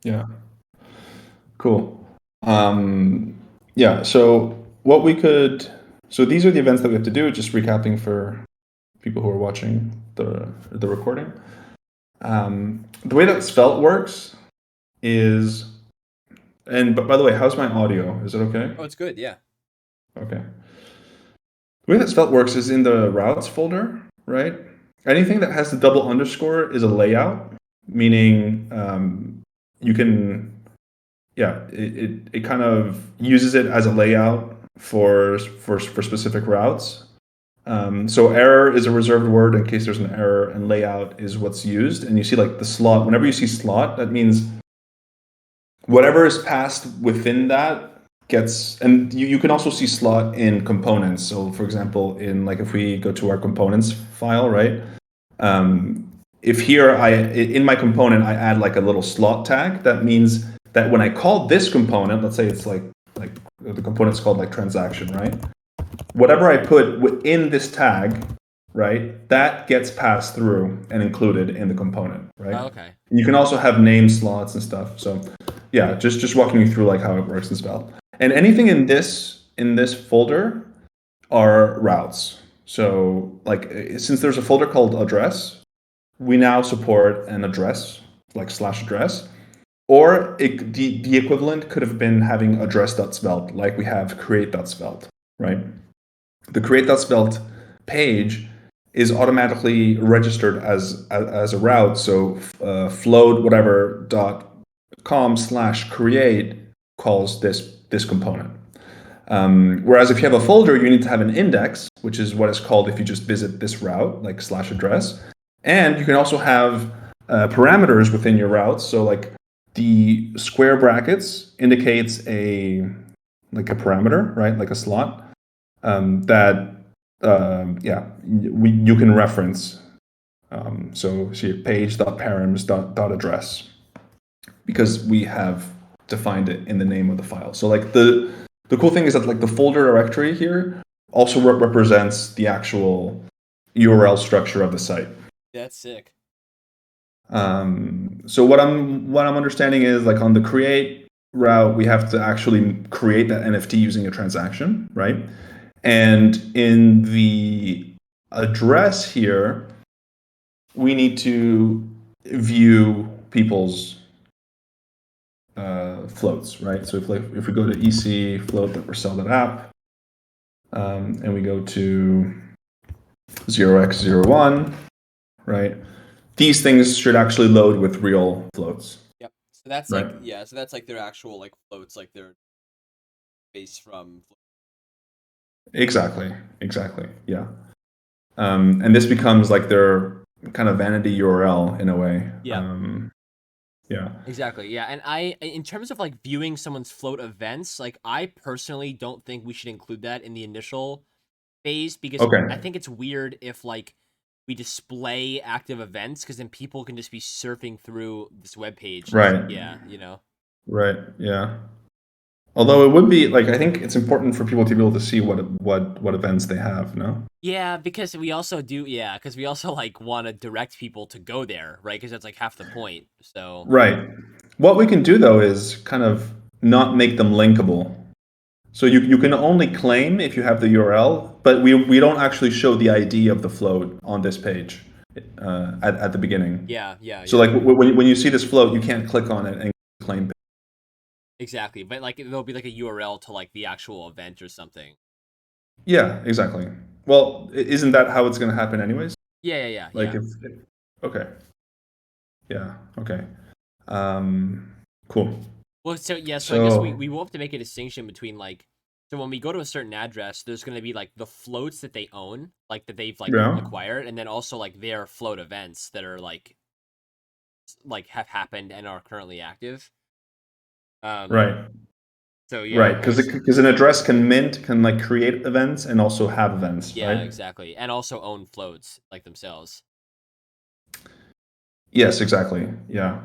Yeah. Cool. Um, yeah. So what we could, so these are the events that we have to do. Just recapping for people who are watching the recording. The way that Svelte works is, and but by the way, how's my audio? Is it okay? Oh, it's good. Yeah. Okay. The way that Svelte works is in the routes folder, right? Anything that has the double underscore is a layout, meaning you can, yeah, it kind of uses it as a layout for specific routes. So error is a reserved word in case there's an error, and layout is what's used. And you see like the slot. Whenever you see slot, that means whatever is passed within that gets, and you can also see slot in components. So for example, in like if we go to our components file, right? If here in my component I add like a little slot tag, that means that when I call this component, let's say it's like the component's called like transaction, right? Whatever I put within this tag, right, that gets passed through and included in the component, right? Oh, okay. You can also have name slots and stuff. So yeah, just walking you through like how it works in Svelte. And anything in this folder are routes. So like since there's a folder called address, we now support an address like slash address. Or the equivalent could have been having address.svelte, like we have create.svelte, right? The create.svelte page is automatically registered as a route. So float whatever dot com slash create calls this component. Whereas if you have a folder, you need to have an index, which is what is called if you just visit this route, like slash address. And you can also have parameters within your routes. So like the square brackets indicates a like a parameter, right? Like a slot that yeah you can reference. So see page.params.address because we have defined it in the name of the file. So like the cool thing is that like the folder directory here also represents the actual URL structure of the site. That's sick. So what I'm understanding is like on the create route, we have to actually create that NFT using a transaction, right? And in the address here, we need to view people's floats, right? So if we go to EC float that we're selling app, and we go to 0x01, right? These things should actually load with real floats, Yep. So that's right? like yeah. So that's like their actual like floats, like their base from. Exactly, yeah. And this becomes like their kind of vanity URL in a way. Yeah. Yeah. Exactly. Yeah. And I, in terms of like viewing someone's float events, like I personally don't think we should include that in the initial phase because I Okay. think it's weird if like we display active events because then people can just be surfing through this web page and Right. yeah, you know. Right. Yeah. Although it would be like I think it's important for people to be able to see what events they have. No. Yeah, because we also do, yeah, because we also like want to direct people to go there, right? Because that's like half the point. So Right. What we can do though is kind of not make them linkable. So you can only claim if you have the URL, but we don't actually show the ID of the float on this page at the beginning. yeah, yeah, So yeah, like when you see this float, you can't click on it and claim. exactly. But like there'll be like a URL to like the actual event or something. Yeah, exactly. Well, isn't that how it's going to happen anyways? Yeah, yeah, yeah, Like yeah. if okay, yeah, okay, um, cool. Well, so yeah, so I guess we So we will have to make a distinction between like, so when we go to a certain address, there's going to be like the floats that they own, like that they've like yeah, acquired, and then also like their float events that are like have happened and are currently active. Um. right, So yeah, right, I guess because an address can like create events and also have events, yeah, right? exactly, and also own floats like themselves. Yes, exactly. Yeah.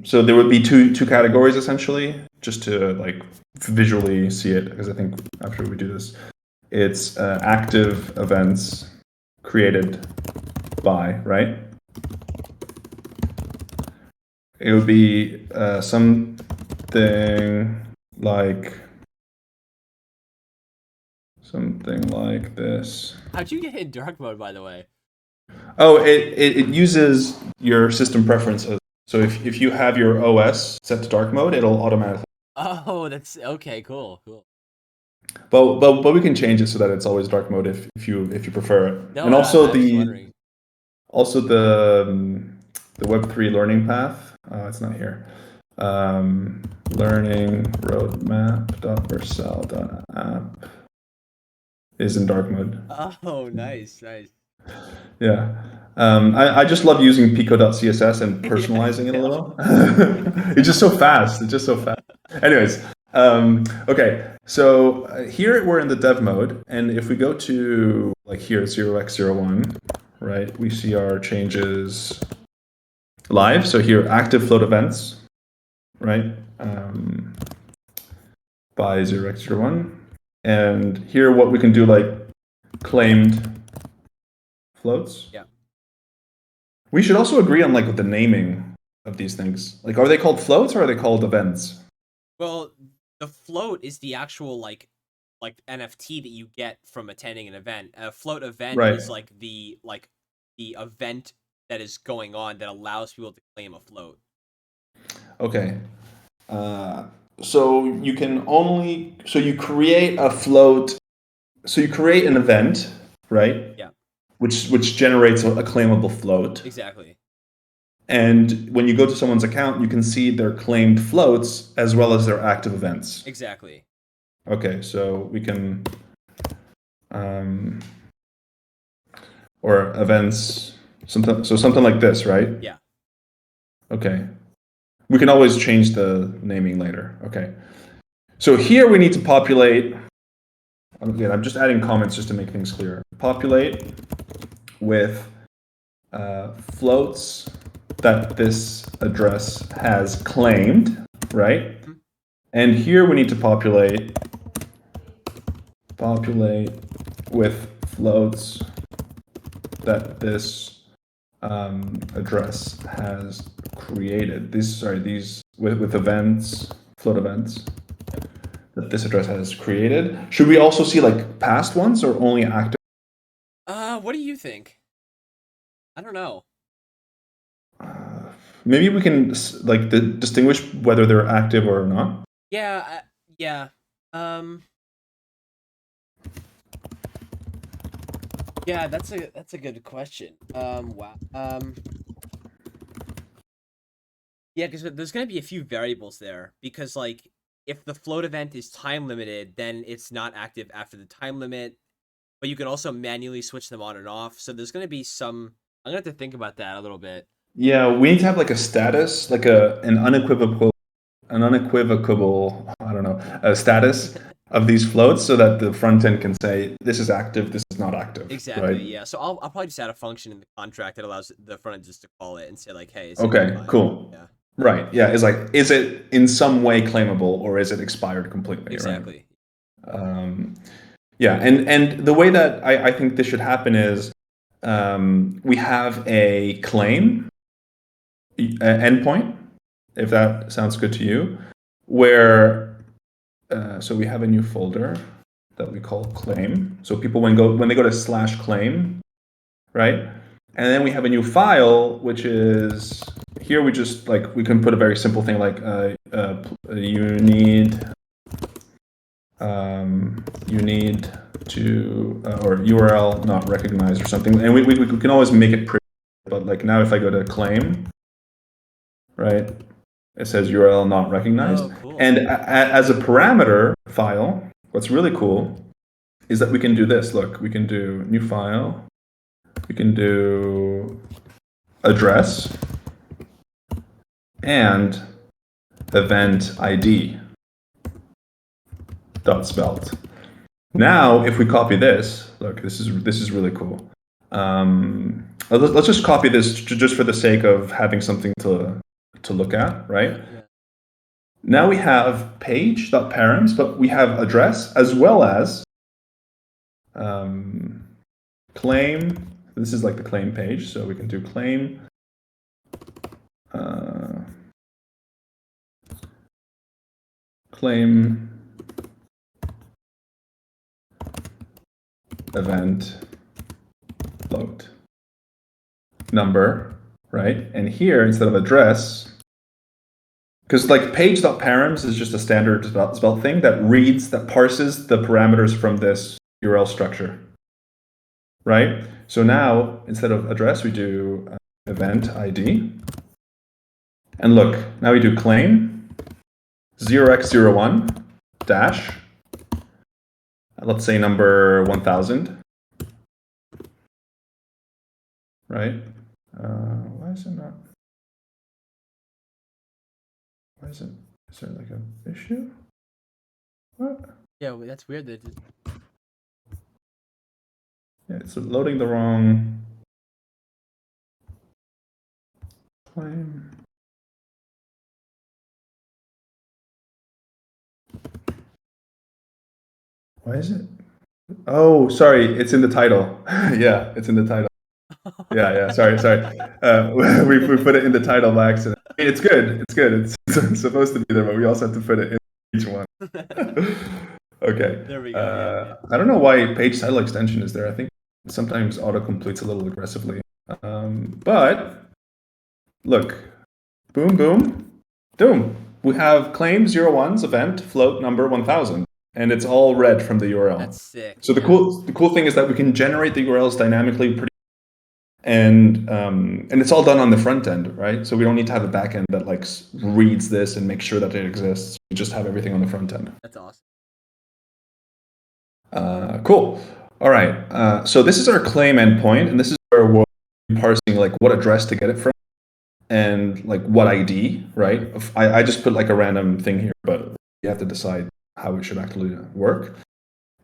So there would be two categories essentially, just to like visually see it, because I think after we do this, it's active events created by, right? it would be something like this. How'd you get in dark mode, by the way? Oh, it uses your system preferences. So if you have your OS set to dark mode, it'll automatically. Oh, that's okay. Cool, cool. But we can change it so that it's always dark mode if you prefer it. No, And also I'm just wondering. the Web3 learning path. It's not here. Learning roadmap.vercel.app is in dark mode. Oh, nice, nice. Yeah. I just love using pico.css and personalizing it a Yeah. little. It's just so fast. It's just so fast. Anyways, okay. So here we're in the dev mode, and if we go to like here 0x01, right, we see our changes live. So here active float events, right, by 0x01, and here what we can do like claimed floats. Yeah. We should also agree on like the naming of these things. Like, are they called floats or are they called events? Well, the float is the actual like NFT that you get from attending an event. A float event Right. is like the event that is going on that allows people to claim a float. Okay. So you can only you create a float. So you create an event, right? Yeah. Which generates a claimable float. Exactly. And when you go to someone's account, you can see their claimed floats as well as their active events. Exactly. Okay, so we can, or events, something like this, right? Yeah. Okay. We can always change the naming later. Okay. So here we need to populate, again, I'm just adding comments just to make things clear. Populate with floats that this address has claimed, right? Mhm. And here we need to populate with floats that this address has created. These with events, float events that this address has created. Should we also see like past ones or only active? What do you think? I don't know. Maybe we can like distinguish whether they're active or not. Yeah, yeah. Um, yeah, that's a good question. Wow. Yeah, because there's gonna be a few variables there because like if the float event is time limited, then it's not active after the time limit. But you can also manually switch them on and off. So there's gonna be some. I'm gonna have to think about that a little bit. Yeah, we need to have like a status, like an unequivocal, I don't know, a status of these floats so that the front end can say this is active, this is not active, Exactly. right? Yeah. So I'll probably just add a function in the contract that allows the front end just to call it and say like, hey, is it Okay, fine? cool. Yeah. Right. Yeah, it's like, is it in some way claimable or is it expired completely, right? Exactly. Yeah, and the way that I think this should happen is we have a claim endpoint, if that sounds good to you, where so we have a new folder that we call claim. So people when they go to /claim, right? And then we have a new file, which is here we just like we can put a very simple thing like you need to or URL not recognized or something, and we can always make it pretty. But like now, if I go to claim, right, it says URL not recognized. Oh, cool. And as a parameter file, what's really cool is that we can do this. Look, we can do new file. We can do address and event ID dot spelt. Now, if we copy this, look, this is really cool. Let's just copy this just for the sake of having something to look at, right? Yeah. Now we have page.params, but we have address as well as claim. This is like the claim page, so we can do claim claim event float number, right? And here, instead of address, because like page.params is just a standard spell thing that parses the parameters from this URL structure, right? So now, instead of address, we do event ID. And look, now we do claim 0x01 dash, let's say number 1000, right? Why is it not? Why is it? Is there like an issue? What? Yeah, that's weird. That Yeah, it's loading the wrong claim. Why is it? Oh, sorry, it's in the title. Yeah, it's in the title. Yeah, sorry. We put it in the title by accident. I mean, it's good. It's supposed to be there, but we also have to put it in each one. Okay. There we go. Yeah. I don't know why page title extension is there. I think sometimes auto completes a little aggressively. But look, boom, boom, doom. We have claim 01's event float number 1000, and it's all read from the URL. That's sick. So the cool thing is that we can generate the URLs dynamically and it's all done on the front end, right? So we don't need to have a back end that like reads this and makes sure that it exists. We just have everything on the front end. That's awesome. Cool. All right. So this is our claim endpoint, and this is where we're parsing like what address to get it from and like what ID, right? I just put like a random thing here, but you have to decide how it should actually work.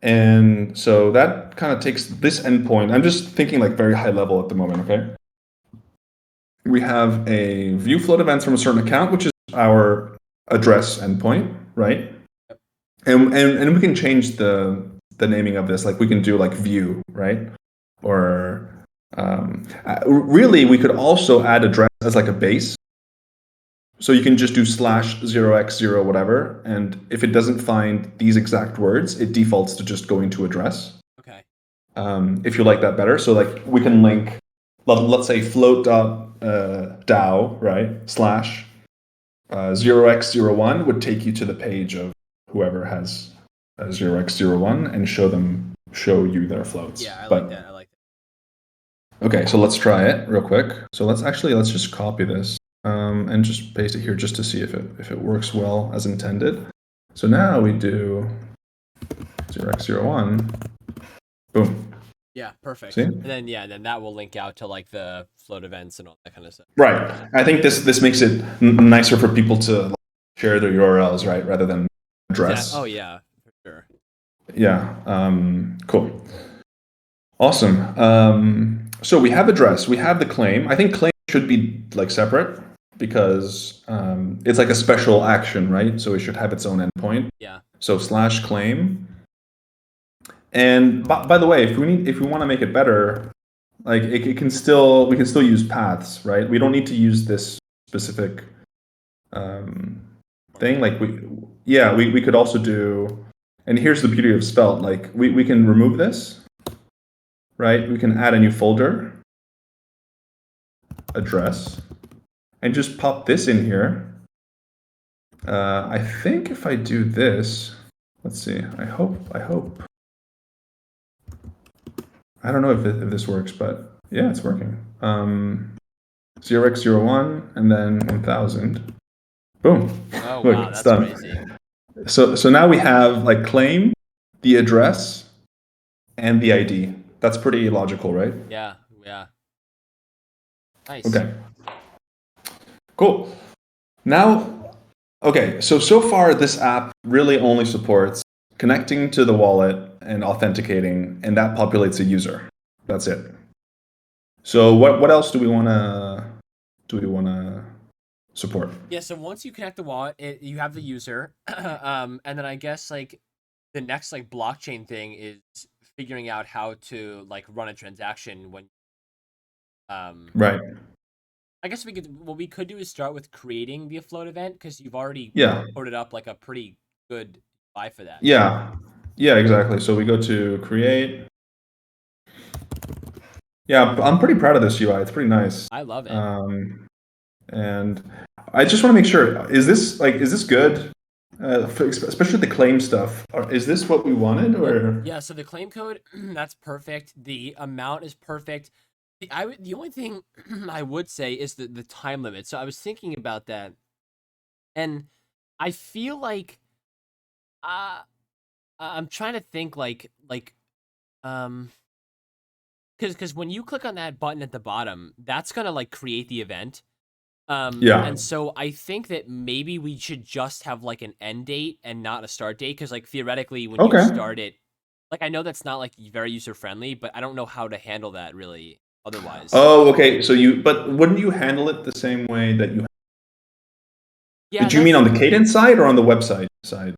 And so that kind of takes this endpoint. I'm just thinking like very high level at the moment, okay? We have a view float events from a certain account, which is our address endpoint, right? And we can change the naming of this. Like we can do like view, right? Or really, we could also add address as like a base. So you can just do /0x0 whatever, and if it doesn't find these exact words, it defaults to just going to address. Okay. If you like that better, so like we can link, let's say float.dow, right? /0x01 would take you to the page of whoever has 0x01 and show you their floats. Yeah, I like that. Okay, so let's try it real quick. So let's just copy this. And just paste it here just to see if it works well as intended. So now we do 0x01, boom. Yeah, perfect. See? And then that will link out to like the float events and all that kind of stuff. Right. I think this makes it nicer for people to share their URLs, right, rather than address. Oh yeah, for sure. Yeah. Cool. Awesome. So we have address, we have the claim. I think claim should be like separate because it's like a special action, right? So it should have its own endpoint. Yeah. So /claim. And by the way, if we want to make it better, like we can still use paths, right? We don't need to use this specific thing. Like we could also do, and here's the beauty of Svelte, like we can remove this, right? We can add a new folder, address, and just pop this in here. I think if I do this, let's see, I hope. I don't know if this works, but yeah, it's working. 0x01 and then 1000. Boom. Oh, look, wow, it's that's done. crazy. So now we have like claim, the address, and the ID. That's pretty logical, right? Yeah. Nice. Okay. Cool. Now, okay, so far this app really only supports connecting to the wallet and authenticating, and that populates a user. That's it. So what else do we want to support? Yeah, so once you connect the wallet, you have the user, and then I guess like the next like blockchain thing is figuring out how to like run a transaction when Right. I guess what we could do is start with creating the Afloat event because you've already Yeah. coded up like a pretty good UI for that. Yeah. Yeah, exactly. So we go to create. Yeah, I'm pretty proud of this UI. It's pretty nice. I love it. And I just want to make sure, is this good? Especially the claim stuff. Is this what we wanted, or? Yeah, so the claim code, that's perfect. The amount is perfect. The only thing I would say is the time limit. So I was thinking about that, and I feel like uh I'm trying to think um because when you click on that button at the bottom, that's gonna like create the event. Yeah. And so I think that maybe we should just have like an end date and not a start date, because like theoretically when you Okay. start it, like I know that's not like very user friendly, but I don't know how to handle that really otherwise. Oh, okay. But wouldn't you handle it the same way that you? Yeah, Did you mean that's on the cadence side or on the website side?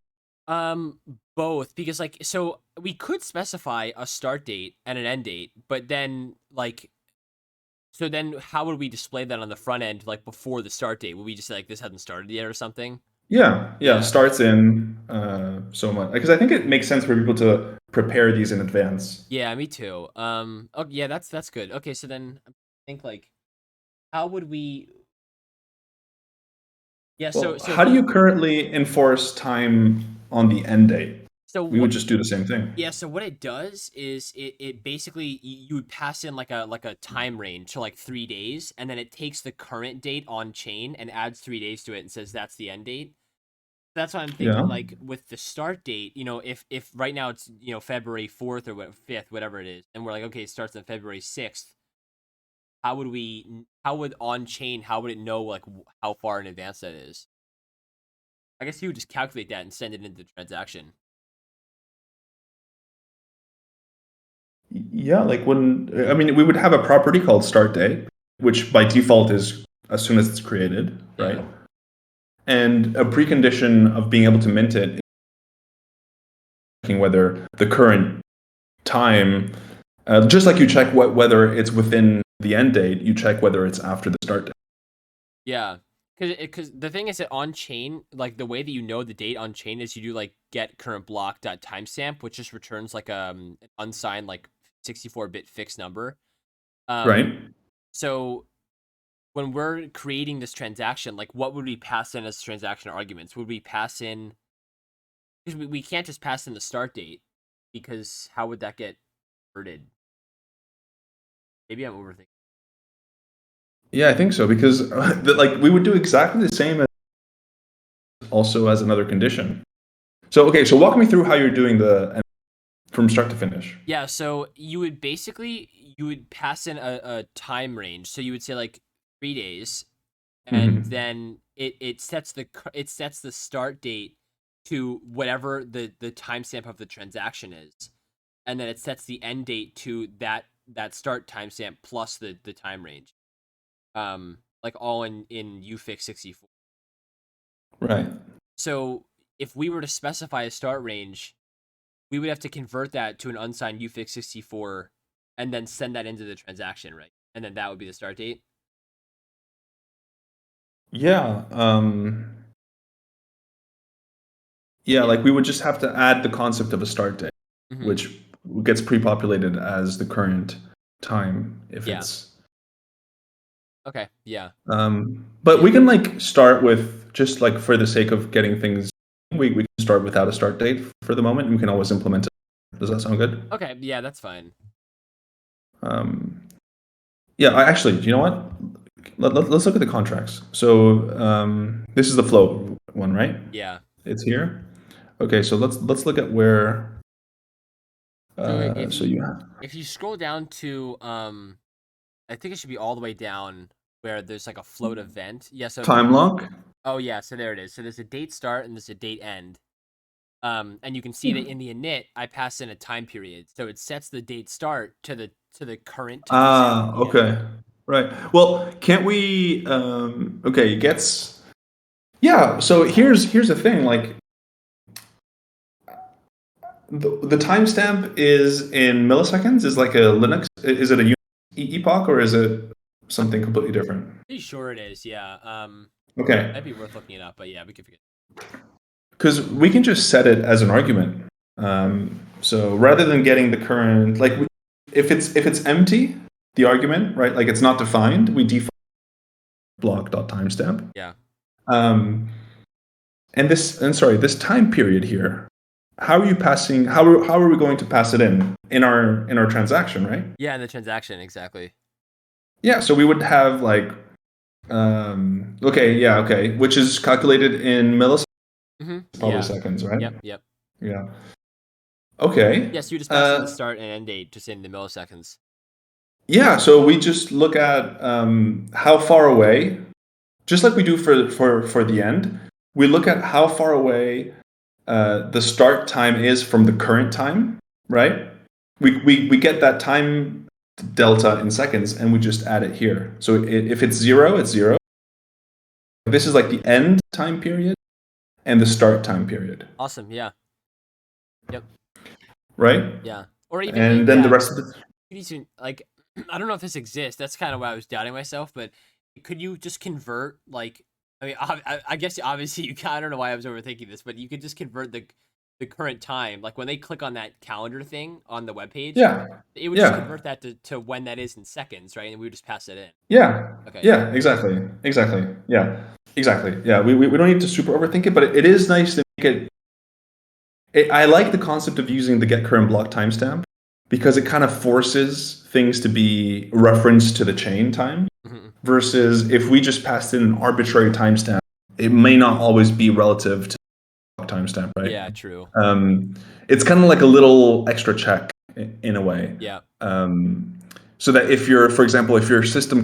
um both, because like so we could specify a start date and an end date, but then like so then how would we display that on the front end like before the start date? Would we just say like this hasn't started yet or something? Yeah, yeah. Yeah. Starts in so much because I think it makes sense for people to prepare these in advance. Yeah, me too. Oh yeah, that's good. Okay, so then I think like how would we? Yeah, so Well, so how do you currently enforce time on the end date? so We would what? just do the same thing. Yeah, so what it does is it basically you would pass in like a time range, so like 3 days, and then it takes the current date on chain and adds 3 days to it and says that's the end date. That's why I'm thinking Yeah. like with the start date, if right now it's February 4th or 5th, whatever it is, and we're like okay, it starts on February 6th. How would on chain, how would it know like how far in advance that is? I guess you would just calculate that and send it into the transaction. Yeah, like we would have a property called start date, which by default is as soon as it's created, Yeah. right? And a precondition of being able to mint it is checking whether the current time, just like you check whether it's within the end date, you check whether it's after the start date. Yeah. Because the thing is that on chain, like the way that you know the date on chain is you do like get current block dot timestamp, which just returns like an unsigned like 64-bit fixed number. Um, Right? so when we're creating this transaction, like what would we pass in as transaction arguments? Would we pass in, because we can't just pass in the start date, because how would that get converted? Maybe I'm overthinking. Yeah, I think so because like we would do exactly the same as also as another condition. So okay, so walk me through how you're doing the from start to finish. Yeah, so you would pass in a time range. So you would say like 3 days, and Hmm. then it sets the start date to whatever the timestamp of the transaction is, and then it sets the end date to that start timestamp plus the time range. Like all in UFix 64. Right. So if we were to specify a start range, we would have to convert that to an unsigned UFix 64 and then send that into the transaction, right? And then that would be the start date. Yeah. Yeah, Yeah. like we would just have to add the concept of a start date, Hmm. which gets pre-populated as the current time if Yeah. it's. Okay. Yeah. But Yeah. we can like start with just like for the sake of getting things. We can start without a start date for the moment, and we can always implement it. Does that sound good? Okay. Yeah, that's fine. Um, yeah, actually, do you know what? Let's look at the contracts. So this is the float one, right? Yeah. It's here. Okay, so let's look at where. So So you have if you scroll down to I think it should be all the way down where there's like a float event. Yeah. So time lock. oh yeah. So there it is. So there's a date start and there's a date end. And you can see Yeah. that in the init, I pass in a time period, so it sets the date start to the current timestamp. Ah, Yeah. okay. Right. Well, can't we okay, it gets yeah, so here's the thing, like the timestamp is in milliseconds, is like a Linux, is it a epoch or is it I'm something completely different? pretty sure it is. Yeah. Okay. Might be worth looking it up, but yeah, we could forget. because we can just set it as an argument. So rather than getting the current, like if it's empty, the argument, right? Like it's not defined, we define block.timestamp. Yeah. And this time period here, how are you passing? How are we going to pass it in our transaction, right? Yeah, in the transaction, exactly. Yeah, so we would have like, okay, which is calculated in milliseconds, probably seconds, right? Yep. Yeah. Okay. Yes, you just pass in the start and end date just in the milliseconds. Yeah, so we just look at how far away, just like we do for the end. We look at how far away the start time is from the current time, right? We get that time delta in seconds, and we just add it here. So if it's 0, it's 0. This is like the end time period and the start time period. Awesome. Yeah. Yep. Right? Yeah. Or even, and then the rest of the like, I don't know if this exists. That's kind of why I was doubting myself, but could you just convert, like, I mean, I guess obviously you can, I don't know why I was overthinking this, but you could just convert the current time. Like when they click on that calendar thing on the webpage, it would just convert that to when that is in seconds, right? And we would just pass it in. Yeah. Okay. Yeah, exactly. Yeah. Exactly. Yeah, we don't need to super overthink it, but it is nice to make it. I like the concept of using the get current block timestamp because it kind of forces things to be referenced to the chain time. Versus if we just passed in an arbitrary timestamp, it may not always be relative to the timestamp, right? Yeah, true. It's kind of like a little extra check in a way. Yeah. So that if you're, for example, if your system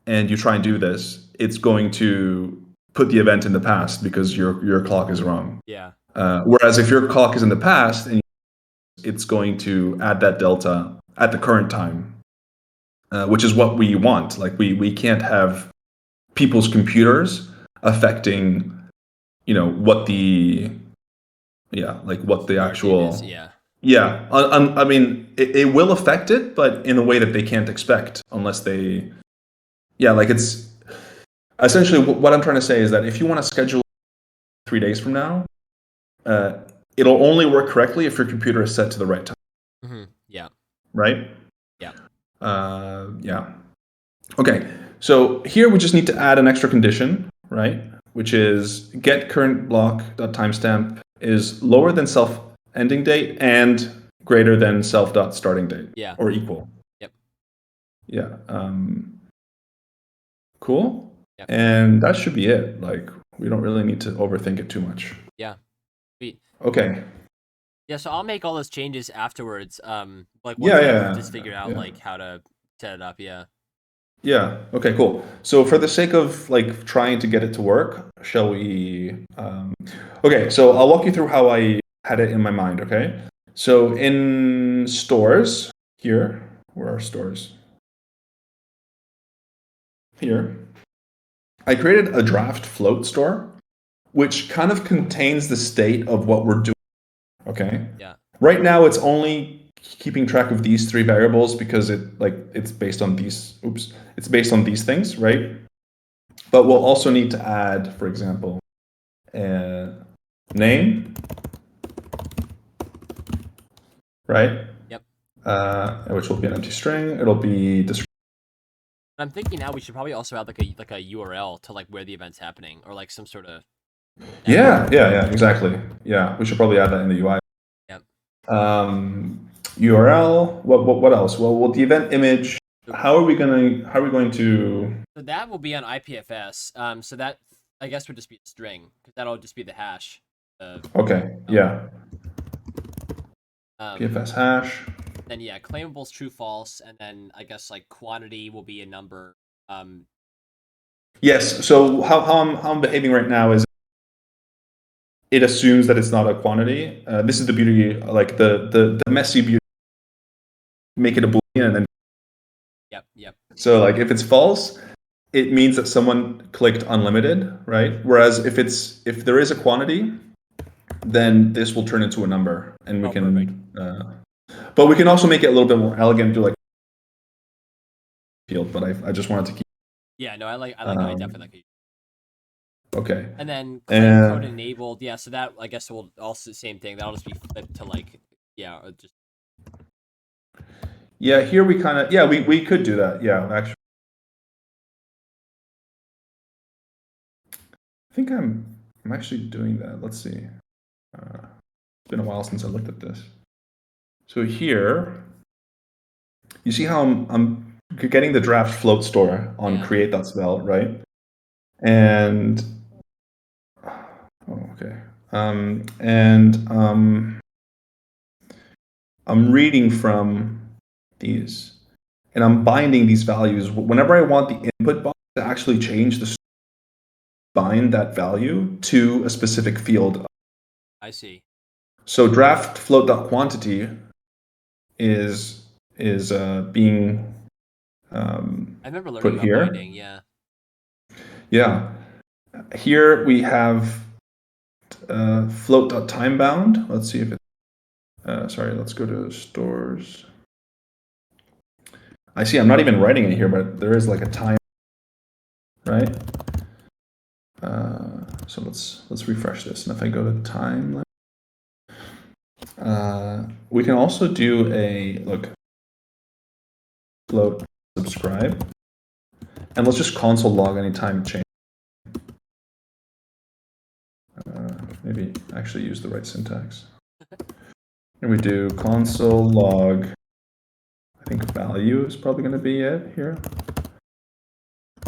and you try and do this, it's going to put the event in the past because your clock is wrong. Yeah. Whereas if your clock is in the past, and it's going to add that delta at the current time. Which is what we want. Like we can't have people's computers affecting, what the actual is, I mean, it will affect it, but in a way that they can't expect unless they, like it's essentially what I'm trying to say is that if you want to schedule 3 days from now, it'll only work correctly if your computer is set to the right time. Yeah. Right. Yeah. Yeah. Okay, so here we just need to add an extra condition, right? Which is get current block.timestamp is lower than self ending date and greater than self.starting date. Yeah. Or equal. Yep. Yeah. Cool. Yep. And that should be it. Like we don't really need to overthink it too much. Yeah. Sweet. Okay. Yeah, so I'll make all those changes afterwards. Like once I've just figured out like how to set it up. Yeah. Yeah. Okay, cool. So for the sake of like trying to get it to work, shall we okay, so I'll walk you through how I had it in my mind, okay? So in stores here, where are stores? Here. I created a draft float store which kind of contains the state of what we're doing. Okay? Yeah. Right now it's only keeping track of these 3 variables because it's based on these things, right? But we'll also need to add, for example, a name, right? Yep. Which will be an empty string. It'll be description. I'm thinking now we should probably also add like a URL to like where the event's happening or like some sort of Yeah, exactly. Yeah, we should probably add that in the UI. Yep. URL. What else? Well, the event image. How are we going to? So that will be on IPFS. So that I guess would just be a string because that'll just be the hash. Okay. Yeah. PFS hash. Then claimable's true false, and then I guess like quantity will be a number. Yes. So how I'm behaving right now is it assumes that it's not a quantity. This is the beauty, like the messy beauty. Make it a boolean and then. Yep. So like if it's false, it means that someone clicked unlimited, right? Whereas if there is a quantity, then this will turn into a number, and we can. But we can also make it a little bit more elegant, do like field. But I just wanted to keep. Yeah, no, I definitely like it. Okay. And then claim code And enabled. Yeah, so that I guess will also same thing. That'll just be flipped to like just yeah, here we kind of, yeah, we could do that. Yeah, actually, I think I'm actually doing that. Let's see. It's been a while since I looked at this. So here, you see how I'm getting the draft float store on yeah. create.spell, right? And okay. I'm reading from these, and I'm binding these values. Whenever I want the input box to actually change the bind that value to a specific field. I see. So draft float.quantity is being I remember learning put about here. binding. Yeah. Yeah. Here we have float.timebound. Let's see if it. Sorry, let's go to stores. I see. I'm not even writing it here, but there is like a time, right? So let's refresh this. And if I go to time, we can also do a look float subscribe, and let's just console log any time change. Maybe actually use the right syntax. And we do console log. I think value is probably going to be it here.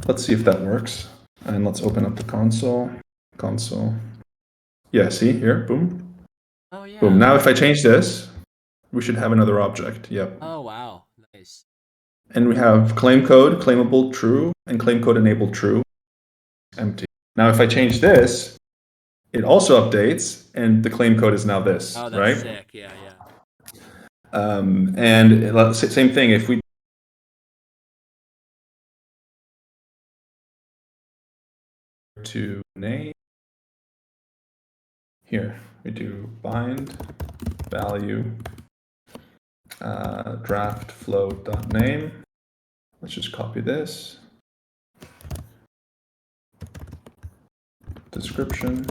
Let's see if that works. And let's open up the console. Console. Yeah, see here, boom. Oh yeah. Boom. Now if I change this, we should have another object. Yep. Oh wow. Nice. And we have claim code, claimable true, and claim code enabled true, empty. Now if I change this, it also updates, and the claim code is now this, Oh, that's right? sick. Yeah, yeah. And same thing, if we to name, here, we do bind value draft float.name. Let's just copy this. Description.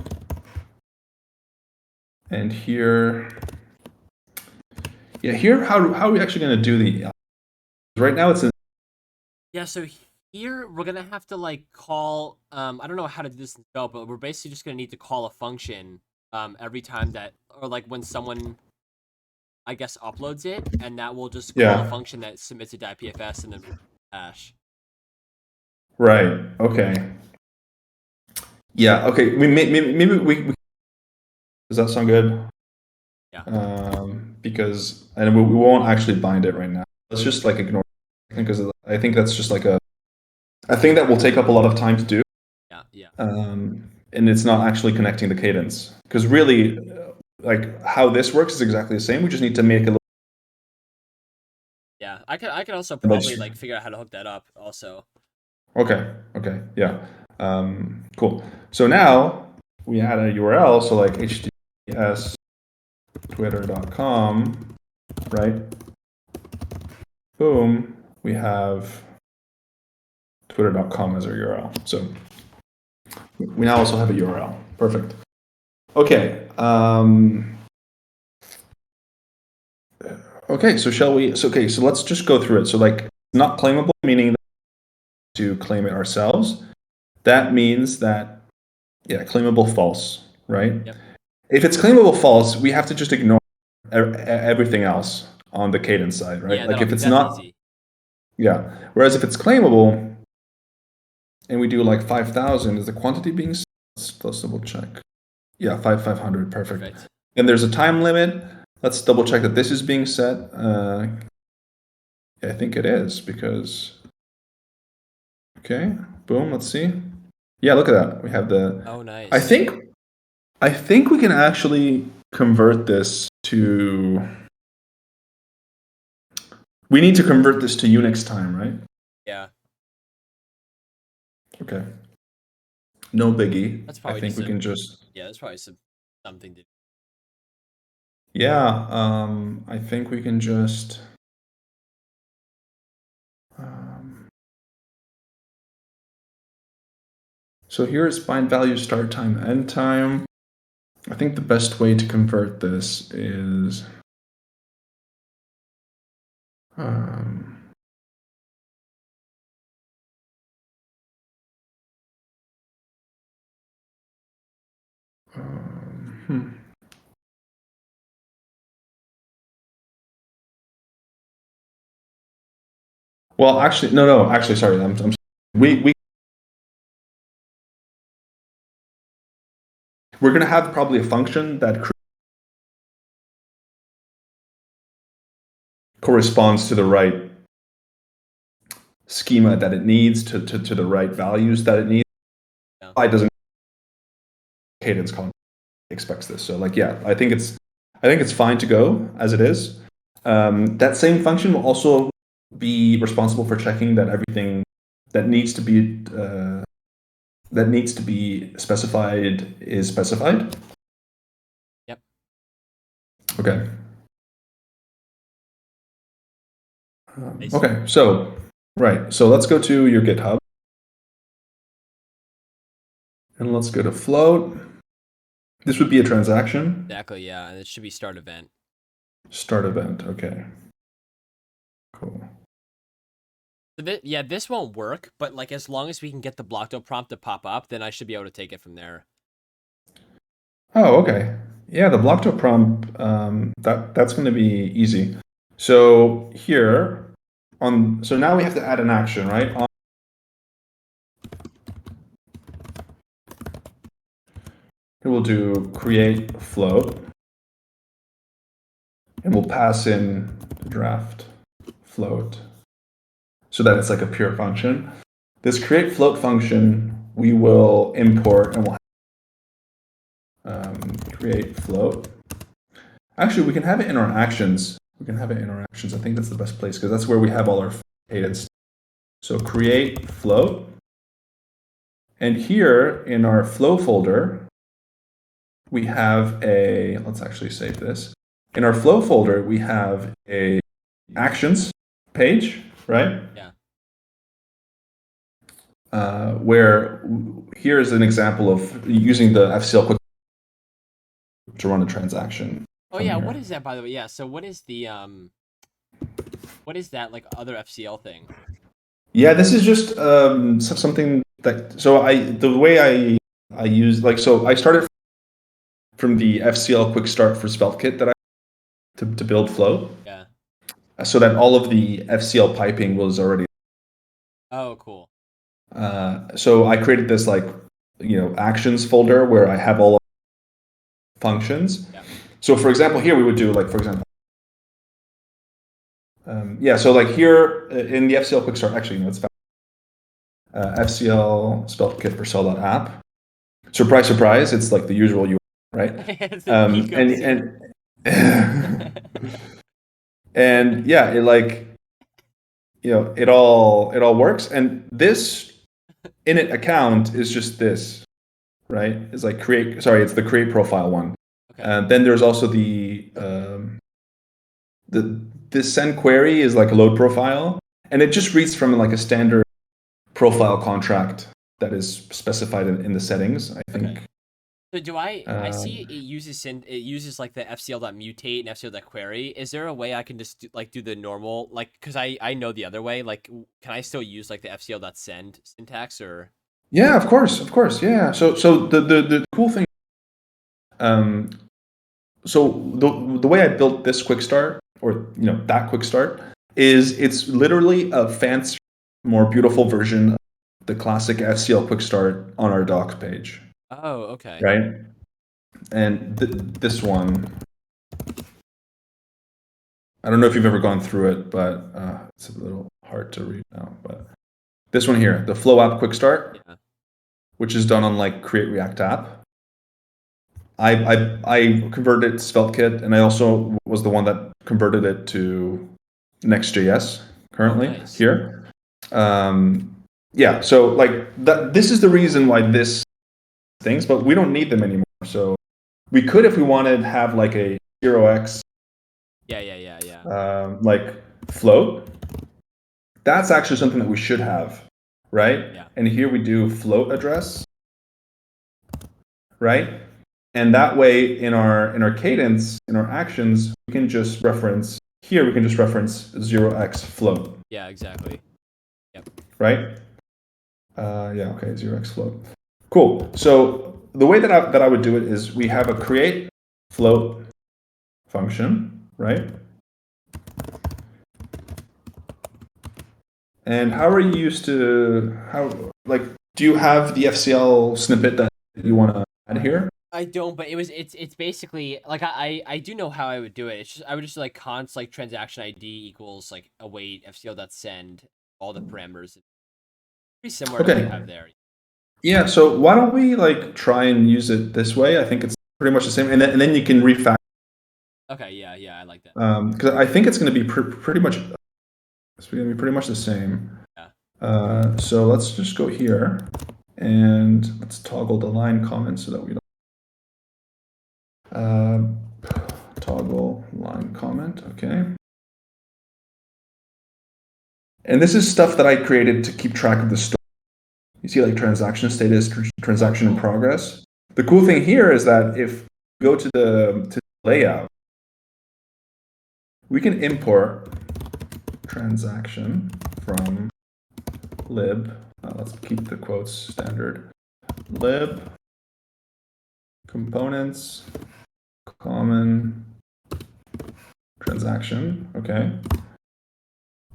And here, yeah, here, how are we actually going to do the, right now it's in, Yeah, so here we're gonna have to like call I don't know how to do this in Go, but we're basically just gonna need to call a function every time that or like when someone I guess uploads it, and that will just call a yeah, function that submits it to IPFS and then hash. right, okay. Yeah, okay, maybe we does that sound good? Yeah. Because, and we won't actually bind it right now. Let's just like ignore it, because I think that's just like a thing that will take up a lot of time to do. Yeah, yeah. And it's not actually connecting the cadence. Because really, like how this works is exactly the same. We just need to make a little. Yeah. I could also probably like figure out how to hook that up also. Okay, okay, yeah. Cool. So now we add a URL, so like https twitter.com, right? Boom, we have twitter.com as our URL. So we now also have a URL. Perfect. Okay. Okay, so shall we? So, okay, so let's just go through it. So like not claimable, meaning to claim it ourselves. That means that, yeah, claimable false, right? Yep. If it's claimable false, we have to just ignore everything else on the cadence side, right? Yeah, Like if it's that's not, easy. yeah. Whereas if it's claimable, and we do like 5,000, is the quantity being? Let's double check. Yeah, 500. Perfect. Perfect. And there's a time limit. Let's double check that this is being set. I think it is because. Okay, boom. Let's see. Yeah, look at that. We have the. Oh, nice. I think we can actually convert this to. We need to convert this to Unix time, right? Yeah. Okay. No biggie. That's I probably think just we can just. yeah, that's probably something to Yeah, I think we can just. Um, So here is find value start time, end time. I think the best way to convert this is um, hmm. Well, actually, no. Actually, sorry. We're going to have probably a function that corresponds to the right schema that it needs, to the right values that it needs. Yeah. I doesn't cadence column expects this. So like, yeah, I think it's fine to go as it is. That same function will also be responsible for checking that everything that needs to be specified is specified. Yep. Okay. Nice. Okay. So right. So let's go to your GitHub and let's go to Float. This would be a transaction. Exactly. Yeah, and it should be start event. Start event. Okay. Cool. So this won't work, but like as long as we can get the Blocto prompt to pop up, then I should be able to take it from there. Oh, okay. Yeah, the Blocto prompt, that's going to be easy. So here so now we have to add an action, right? Here we'll do create float, and we'll pass in the draft float so that it's like a pure function. This create float function we will import, and we'll create float. Actually, we can have it in our actions. I think that's the best place because that's where we have all our cadence. So create float. And here in our flow folder, we have let's actually save this. In our flow folder, we have a actions page, right? Yeah. Where here's an example of using the FCL quick to run a transaction. Oh yeah, what is that, by the way? Yeah, so what is that like other FCL thing? Yeah, this is just something that the way I use I started from the FCL quick start for SvelteKit that to build Flow. Yeah. So that all of the FCL piping was already. Oh, cool. So I created this actions folder where I have all of the functions. Yeah. So for example, here we would do so like here in the FCL quick start, actually, it's FCL SvelteKit for cell.app. Surprise, surprise! It's like the usual UI, right? It's and yeah, it all works. And this init account is just this, right? It's like it's the create profile one. Okay. And then there's also this send query is like a load profile, and it just reads from like a standard profile contract that is specified in the settings, I think. Okay. So I see it uses like the fcl.mutate and fcl.query. Is there a way I can just do the normal, because I know the other way, can I still use like the fcl.send syntax or? Yeah, of course. Yeah. So the cool thing, so the way I built this quick start, or that quick start, is it's literally a fancy, more beautiful version of the classic FCL quick start on our docs page. Oh, okay. Right. And this one, I don't know if you've ever gone through it, but it's a little hard to read now. But this one here, the Flow app quick start, Yeah. which is done on like Create React App. I converted it to SvelteKit, and I also was the one that converted it to Next.js currently. Nice. Here. Yeah, so this is the reason why this things, but we don't need them anymore. So we could, if we wanted, have like a 0x. Yeah. Like float. That's actually something that we should have, right? Yeah. And here we do float address. right? And that way, in our cadence, in our actions, we can just reference here. We can just reference 0x float. Yeah, exactly. Yep. Right? Yeah. Okay. 0x float. Cool. So the way that I would do it is we have a create float function, right? And how are you used to do you have the FCL snippet that you want to add here? I don't, but it's basically like I do know how I would do it. It's just I would just like const like transaction ID equals like await FCL.send all the parameters. Pretty similar to what you Okay. have there. Yeah. So why don't we try and use it this way? I think it's pretty much the same, and then you can refactor. Okay, yeah, I like that. Because I think it's going to be pretty much the same. Yeah. So let's just go here and let's toggle the line comment so that we don't toggle line comment. Okay. And this is stuff that I created to keep track of the story. You see transaction status, transaction in progress. The cool thing here is that if you go to the layout, we can import transaction from lib. Let's keep the quotes standard. Lib components common transaction. Okay.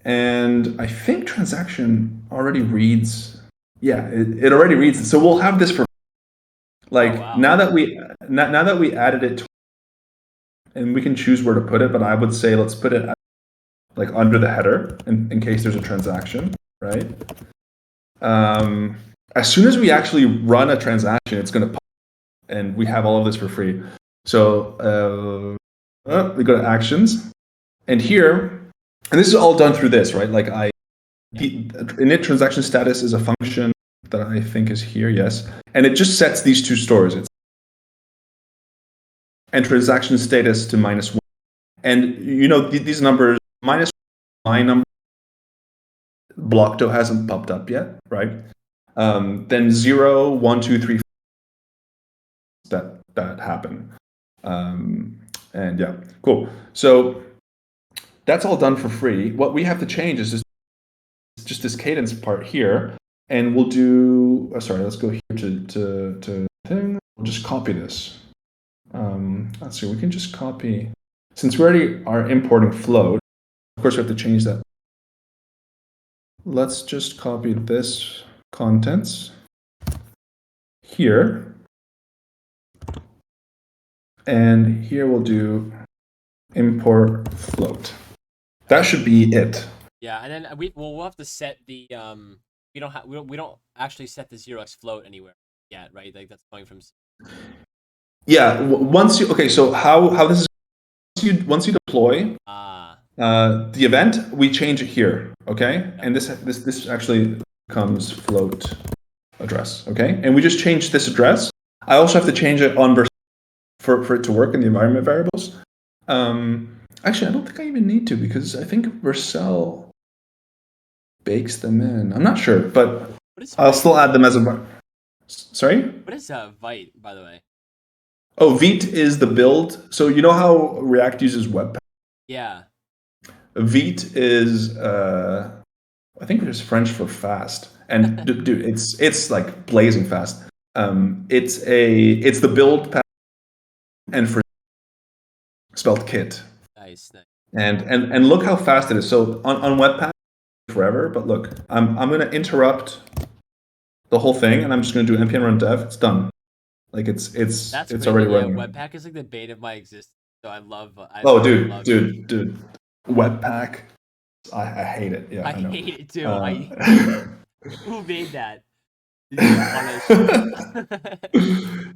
And I think transaction already reads. Yeah, it already reads it. So we'll have this for Wow. now that we added it, and we can choose where to put it. But I would say let's put it under the header in case there's a transaction, right? As soon as we actually run a transaction, it's going to pop, and we have all of this for free. So we go to actions, and here, and this is all done through this, right? Init transaction status is a function that I think is here, yes, and it just sets these two stores. And transaction status to -1, and these numbers minus my number. Blockto hasn't popped up yet, right? Then 0, 1, 2, 3 that happen. And yeah, cool. So that's all done for free. What we have to change is just this cadence part here, and we'll do. Sorry, let's go here to thing. We'll just copy this. Let's see. We can just copy, since we already are importing float. Of course, we have to change that. Let's just copy this contents here. And here we'll do import float. That should be it. Yeah, and then we'll have to set the we don't actually set the 0x float anywhere yet, right? Like that's going from. Yeah. So how this is once you deploy the event, we change it here. Okay. Yep. And this actually becomes float address. Okay. And we just change this address. I also have to change it on for it to work in the environment variables. Actually, I don't think I even need to, because I think Vercel bakes them in. I'm not sure, but I'll still add them as a. Sorry? What is Vite, by the way? Oh, Vite is the build. So you know how React uses Webpack? Yeah. Vite is, I think it's French for fast. And dude, it's like blazing fast. It's the build path, and for spelled kit. Nice. And look how fast it is. So on Webpack forever, but look, I'm gonna interrupt the whole thing, and I'm just gonna do npm run dev. It's done. Like it's already running. Webpack is like the bane of my existence. So I love. Dude, Webpack. I hate it. Yeah, I know. hate it too. Who made that?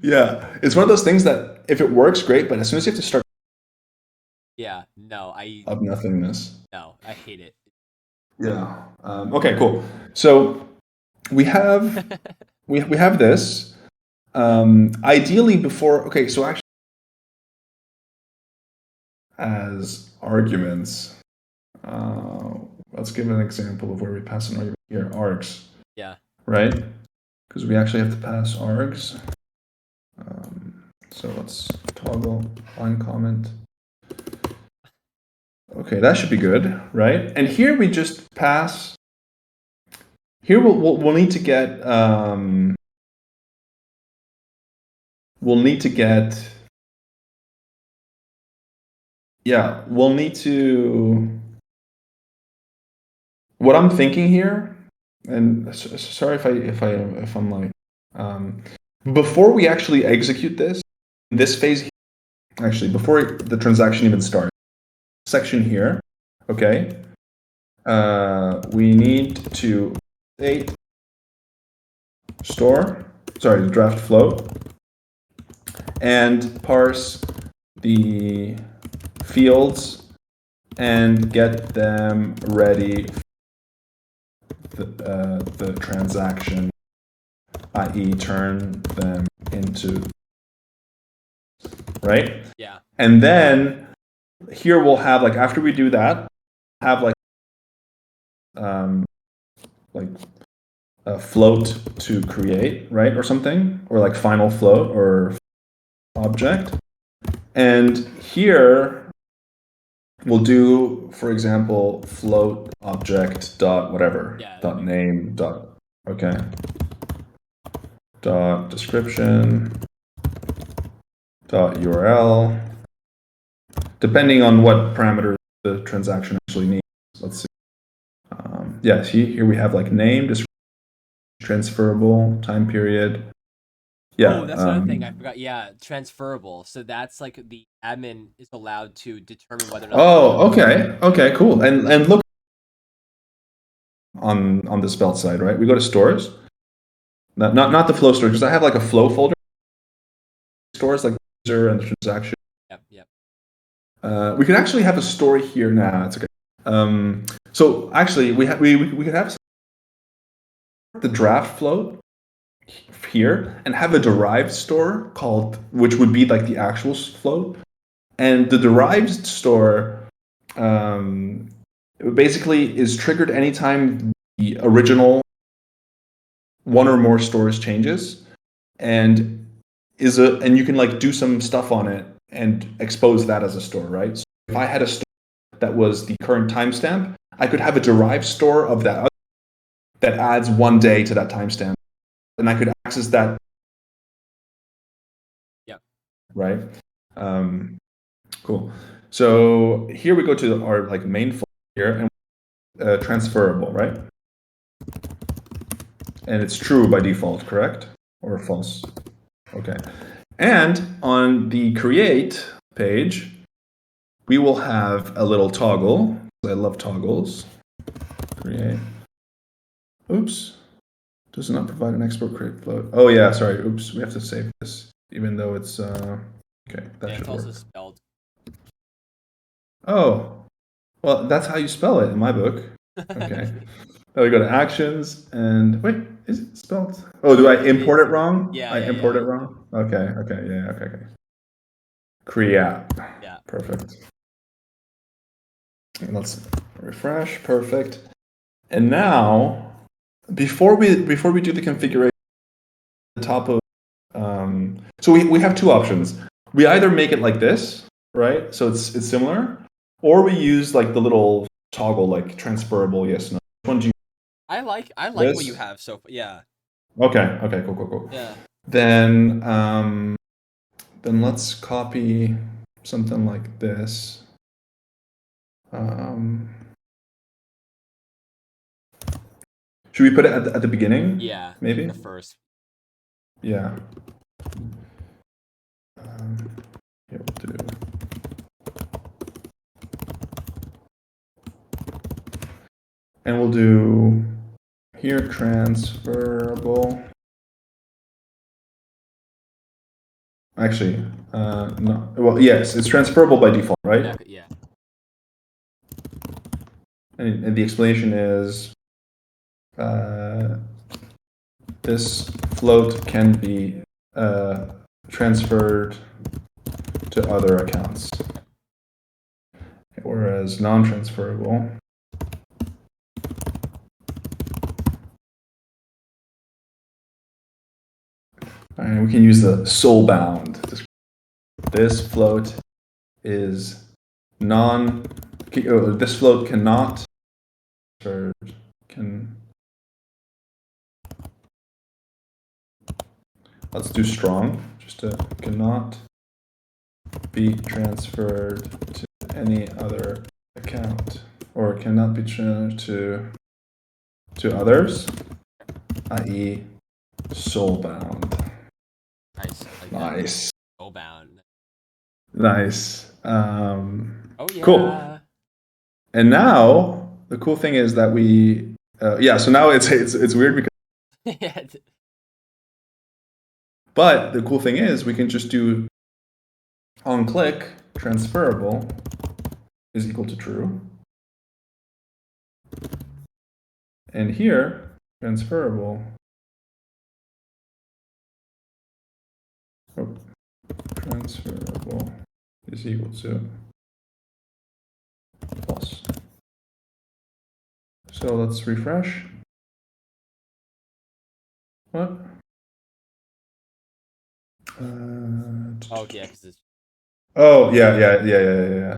Yeah, it's one of those things that if it works, great, but as soon as you have to start. Yeah. No. Of nothingness. No, I hate it. Yeah. Okay. Cool. So we have we have this. Ideally before. Okay. So actually, as arguments, let's give an example of where we pass an argument here. Args. Yeah. Right. Because we actually have to pass args. So let's toggle line comment. Okay, that should be good, right? And here we just pass. Here we'll need to get we'll need to. What I'm thinking here, and sorry if I'm like, before we actually execute this phase, actually before the transaction even starts, section here, okay, we need to state the draft float, and parse the fields and get them ready for the transaction, i.e. turn them into, right? Yeah. And then here we'll have, like, after we do that, have like a float to create, right? Or something, or like final float or object. And here we'll do, for example, float object dot whatever, dot name dot, okay, dot description dot URL, depending on what parameters the transaction actually needs. Let's see. Yeah, see, here we have like name, description, transferable, time period. Yeah. Oh, that's another thing I forgot. Yeah, transferable. So that's like the admin is allowed to determine whether or not. Oh, okay. Okay, cool. And look on the spelled side, right? We go to stores. Not the flow store, because I have like a flow folder. Stores like user and the transaction. Yep. We could actually have a story here now. It's okay. So actually, we could have the draft float here and have a derived store called, which would be like the actual float, and the derived store basically is triggered anytime the original one or more stores changes, and and you can like do some stuff on it and expose that as a store, right? So if I had a store that was the current timestamp, I could have a derived store of that adds 1 day to that timestamp, and I could access that. Yep. Right. Cool. So here we go to our like main folder here, and transferable, right? And it's true by default, correct? Or false? Okay. And on the create page, we will have a little toggle. I love toggles. Create. Oops. Does not provide an export create float. Oh yeah, sorry. Oops. We have to save this, even though it's okay. That should work. It's also spelled. Oh, well, that's how you spell it in my book. Okay. Now we go to actions, and wait, is it spelled? Oh, do I import it wrong? Yeah. I import it wrong? Okay, yeah, okay. Create. Yeah. Perfect. And let's refresh, perfect. And now, before we do the configuration, the top of, so we have two options. We either make it like this, right? So it's similar, or we use like the little toggle, like transferable, yes, no. Which one do you? I like this? what you have so far. Yeah. Okay, cool. Yeah. Then let's copy something like this. Should we put it at the beginning? Yeah. Maybe the first. Yeah. Here we'll do. And we'll do here transferable. Actually, no. Well, yes, it's transferable by default, right? Yeah. And the explanation is this float can be transferred to other accounts, whereas non-transferable and we can use the soul bound. this float is this float cannot, or let's do strong, just to cannot be transferred to any other account, or cannot be transferred to others, i.e. soulbound. Nice. Like Nice. Soulbound. Nice. Oh yeah. Cool. And now the cool thing is that we, so now it's weird because. Yeah. But the cool thing is we can just do on click transferable is equal to true. And here, transferable is equal to false. So let's refresh. What? Oh yeah, because it's. Oh yeah.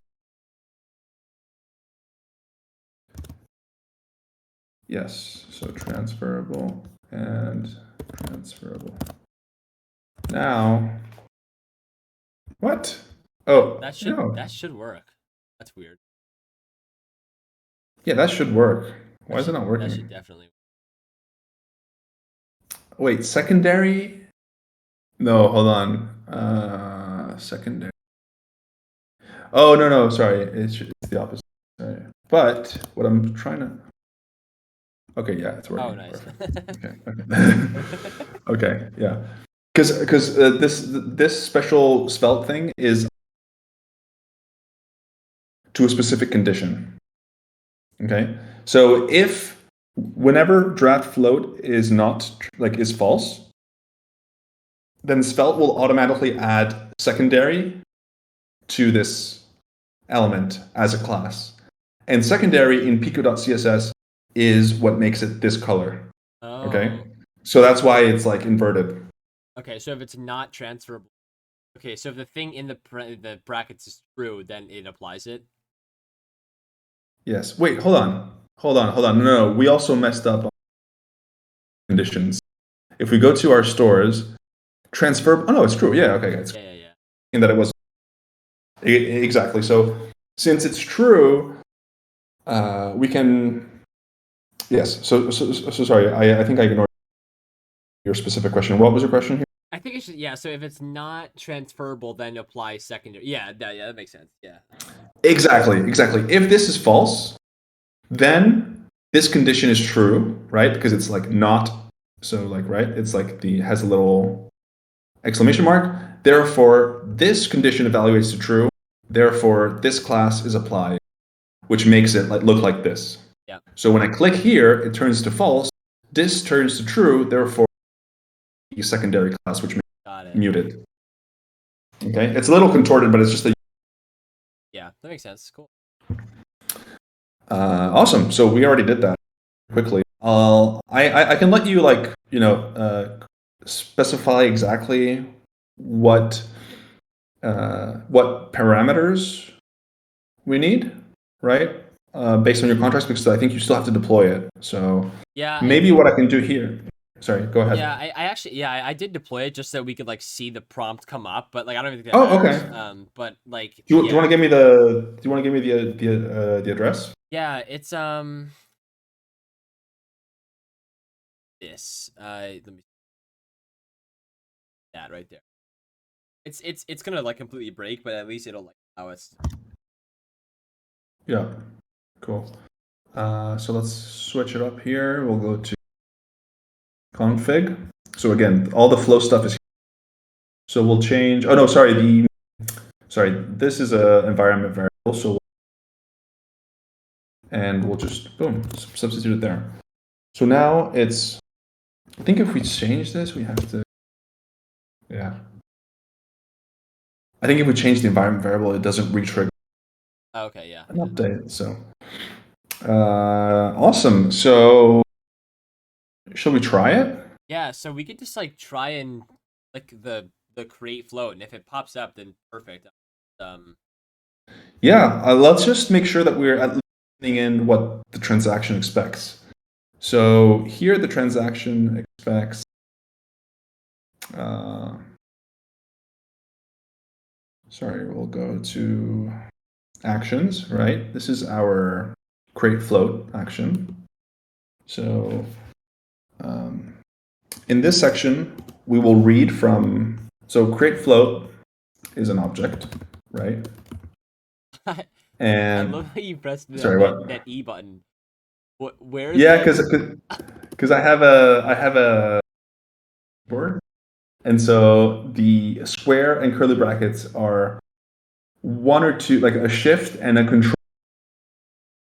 Yes, so transferable and transferable. Now, what? Oh, That should no. that should work. That's weird. Yeah, that should work. Why is it not That working? should definitely. Wait, secondary? No, hold on. Secondary. Oh, no, sorry. It's the opposite. Sorry. But what I'm trying to. Okay, yeah, it's working. Oh, nice. Okay. Okay, yeah. Because this special svelte thing is to a specific condition. Okay, so if whenever draft float is not is false, then svelte will automatically add secondary to this element as a class, and secondary in pico.css is what makes it this color. Oh. Okay, so that's why it's like inverted. Okay, so if it's not transferable. Okay, so if the thing in the brackets is true, then it applies it. Yes. Wait, hold on. No, we also messed up on conditions. If we go to our stores, transfer. Oh no, it's true. Yeah. Okay. It's Yeah. in that it was exactly. So since it's true, we can. Yes. So sorry. I think I ignored your specific question. What was your question here? I think it should. Yeah. So if it's not transferable, then apply secondary. Yeah. That makes sense. Yeah. Exactly. If this is false, then this condition is true, right? Because it's like not. So like right, it's like has a little exclamation mark. Therefore, this condition evaluates to true. Therefore, this class is applied, which makes it look like this. Yeah. So when I click here, it turns to false. This turns to true. Therefore, the secondary class, which makes it muted. Okay, it's a little contorted, but it's just a. Yeah, that makes sense. Cool. Awesome. So we already did that quickly. I can let you specify exactly what parameters we need, right? Based on your contracts, because I think you still have to deploy it. So yeah, maybe what I can do here. Sorry, go ahead. Yeah, I actually I did deploy it just so we could see the prompt come up, but I don't even think that matters. Okay. But do you want to give me the address? Yeah, it's this let me that right there. It's gonna completely break, but at least it'll allow us. Yeah, cool. So let's switch it up here. We'll go to config. So again, all the flow stuff is here. So we'll change. Oh no, sorry. This is a environment variable. So and we'll just boom substitute it there. So now it's. I think if we change this, we have to. Yeah. I think if we change the environment variable, it doesn't re-trigger. Okay, yeah. An update. So awesome. So shall we try it? Yeah, so we could just try and the the create float, and if it pops up, then perfect. Yeah, let's just make sure that we're at least putting in what the transaction expects. So here the transaction expects sorry, we'll go to actions, right? This is our create float action. So in this section, we will read from, so create float is an object, right? I And love how you pressed sorry, what? that E button. Where is Yeah, the... because I have a board, and so the square and curly brackets are one or two, like a shift and a control.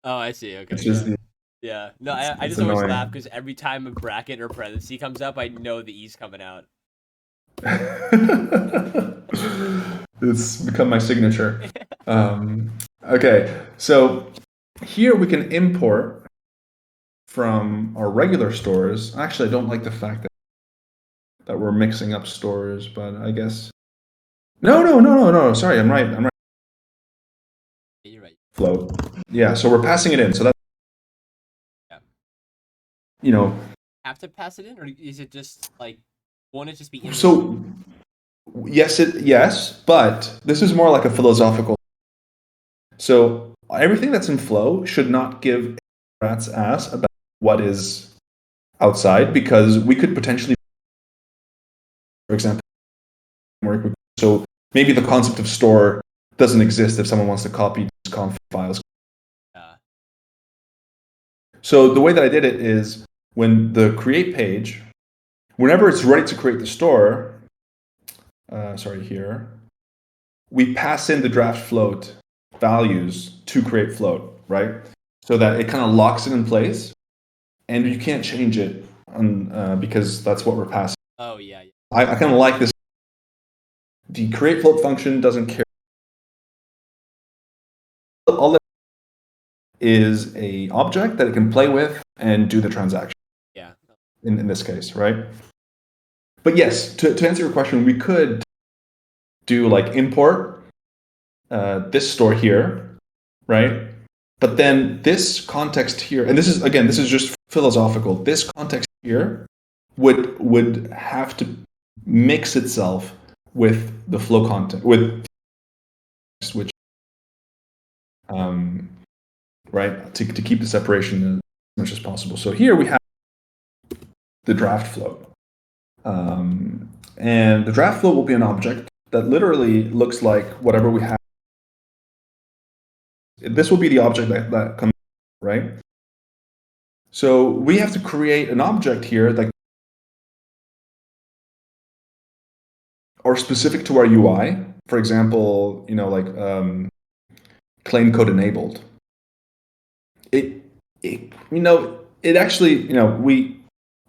Oh, I see. It's Okay, just yeah. Yeah. No, I it's just always laugh annoying. because every time a bracket or parenthesis comes up, I know the E's coming out. It's become my signature. Okay, so here we can import from our regular stores. Actually, I don't like the fact that we're mixing up stores, but I guess no. Sorry, I'm right. You're right. Float. Yeah, so we're passing it in. So that's Yeah. you know. Have to pass it in, or is it just like, won't it just be in the... So yes, but this is more like a philosophical. So everything that's in flow should not give a rat's ass about what is outside, because we could potentially, for example, work with, so maybe the concept of store doesn't exist if someone wants to copy these conf files. So the way that I did it is when the create page, whenever it's ready to create the store, here, we pass in the draft float values to create float, right? So that it kind of locks it in place, and you can't change it because that's what we're passing. Oh, yeah. I kind of like this. The create float function doesn't care. All it is a object that it can play with and do the transaction. Yeah. In this case, right? But yes, to answer your question, we could do like import this store here, right? But then this context here, and this is just philosophical. This context here would have to mix itself with the flow content, with which right, to keep the separation as much as possible. So here we have the draft float, and the draft float will be an object that literally looks like whatever we have. This will be the object that comes, right? So we have to create an object here that are specific to our UI. For example, like claim code enabled. It actually, we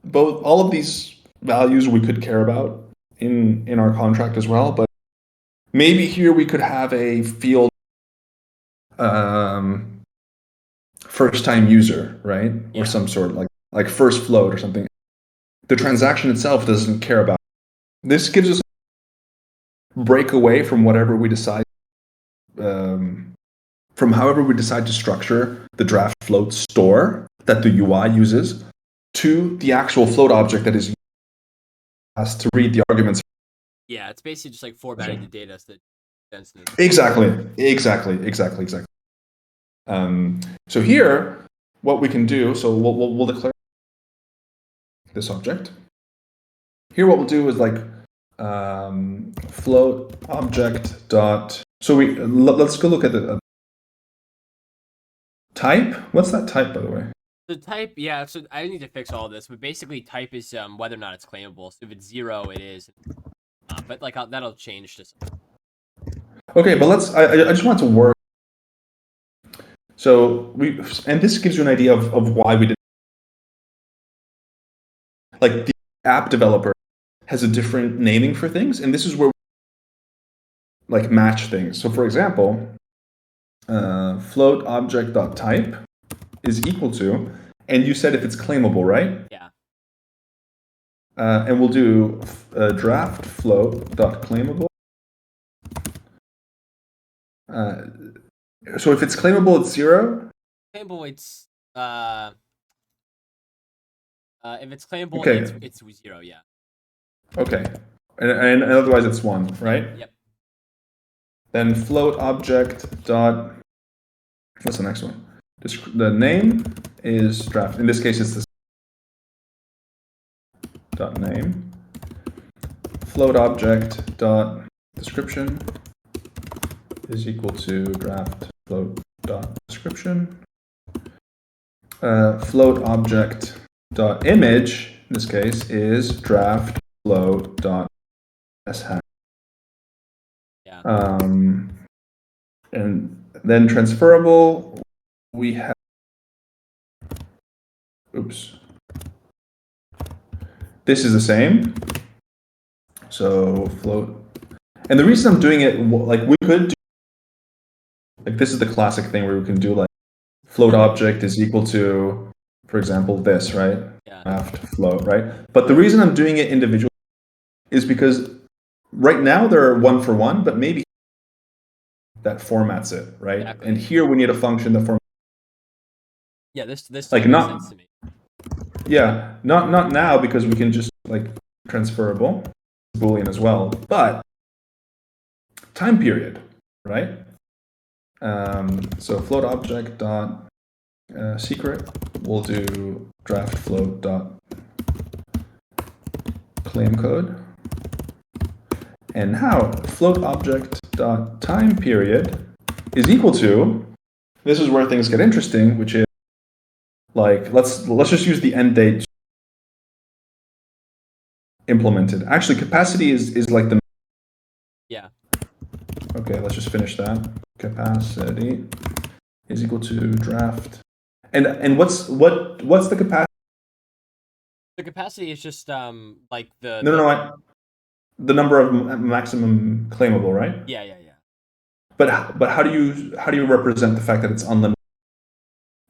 both, all of these values we could care about in our contract as well, but maybe here we could have a field first time user, right? Yeah. Or some sort of like first float or something. The transaction itself doesn't care about. This gives us a break away from whatever we decide, from however we decide to structure the draft float store that the UI uses, to the actual float object that is used to read the arguments. Yeah, it's basically just like formatting the data so that sensitive. Exactly. So here, what we can do, so we'll declare this object. Here, what we'll do is like float object dot. So let's go look at the type. What's that type, by the way? The type, yeah. So I need to fix all this, but basically, type is whether or not it's claimable. So if it's 0, it is. But like that'll change to something. Okay, but I just want to work. So and this gives you an idea of why we did. Like the app developer has a different naming for things, and this is where we, like, match things. So for example, float object dot type is equal to, and you said if it's claimable, right? Yeah. And we'll do draft float dot claimable. So if it's claimable, it's 0. Claimable, it's if it's claimable, Okay. it's 0. Yeah. Okay. And otherwise it's 1, right? Yep. Then float object dot. What's the next one? The name is draft. In this case, it's this dot name. Float object dot description is equal to draft float dot description. Float object dot image in this case is draft float dot shat. Yeah. And then transferable, we have. Oops. This is the same. So float. And the reason I'm doing it, like we could do, like this is the classic thing where we can do like float object is equal to, for example, this, right? Yeah. Draft float, right? But the reason I'm doing it individually is because right now they're 1 for 1, but maybe that formats it, right? Exactly. And here we need a function that formats. Yeah, this like makes not sense to me. Yeah, not now because we can just like transferable Boolean as well, but time period, right? So float object dot secret, we'll do draft float dot claim code. And now float object dot time period is equal to, this is where things get interesting, which is like let's just use the end date implemented. Actually, capacity is like the. Yeah. Okay, let's just finish that. Capacity is equal to draft. And what's the capacity? The capacity is just like the No, the number of maximum claimable, right? Yeah. But how do you represent the fact that it's unlimited?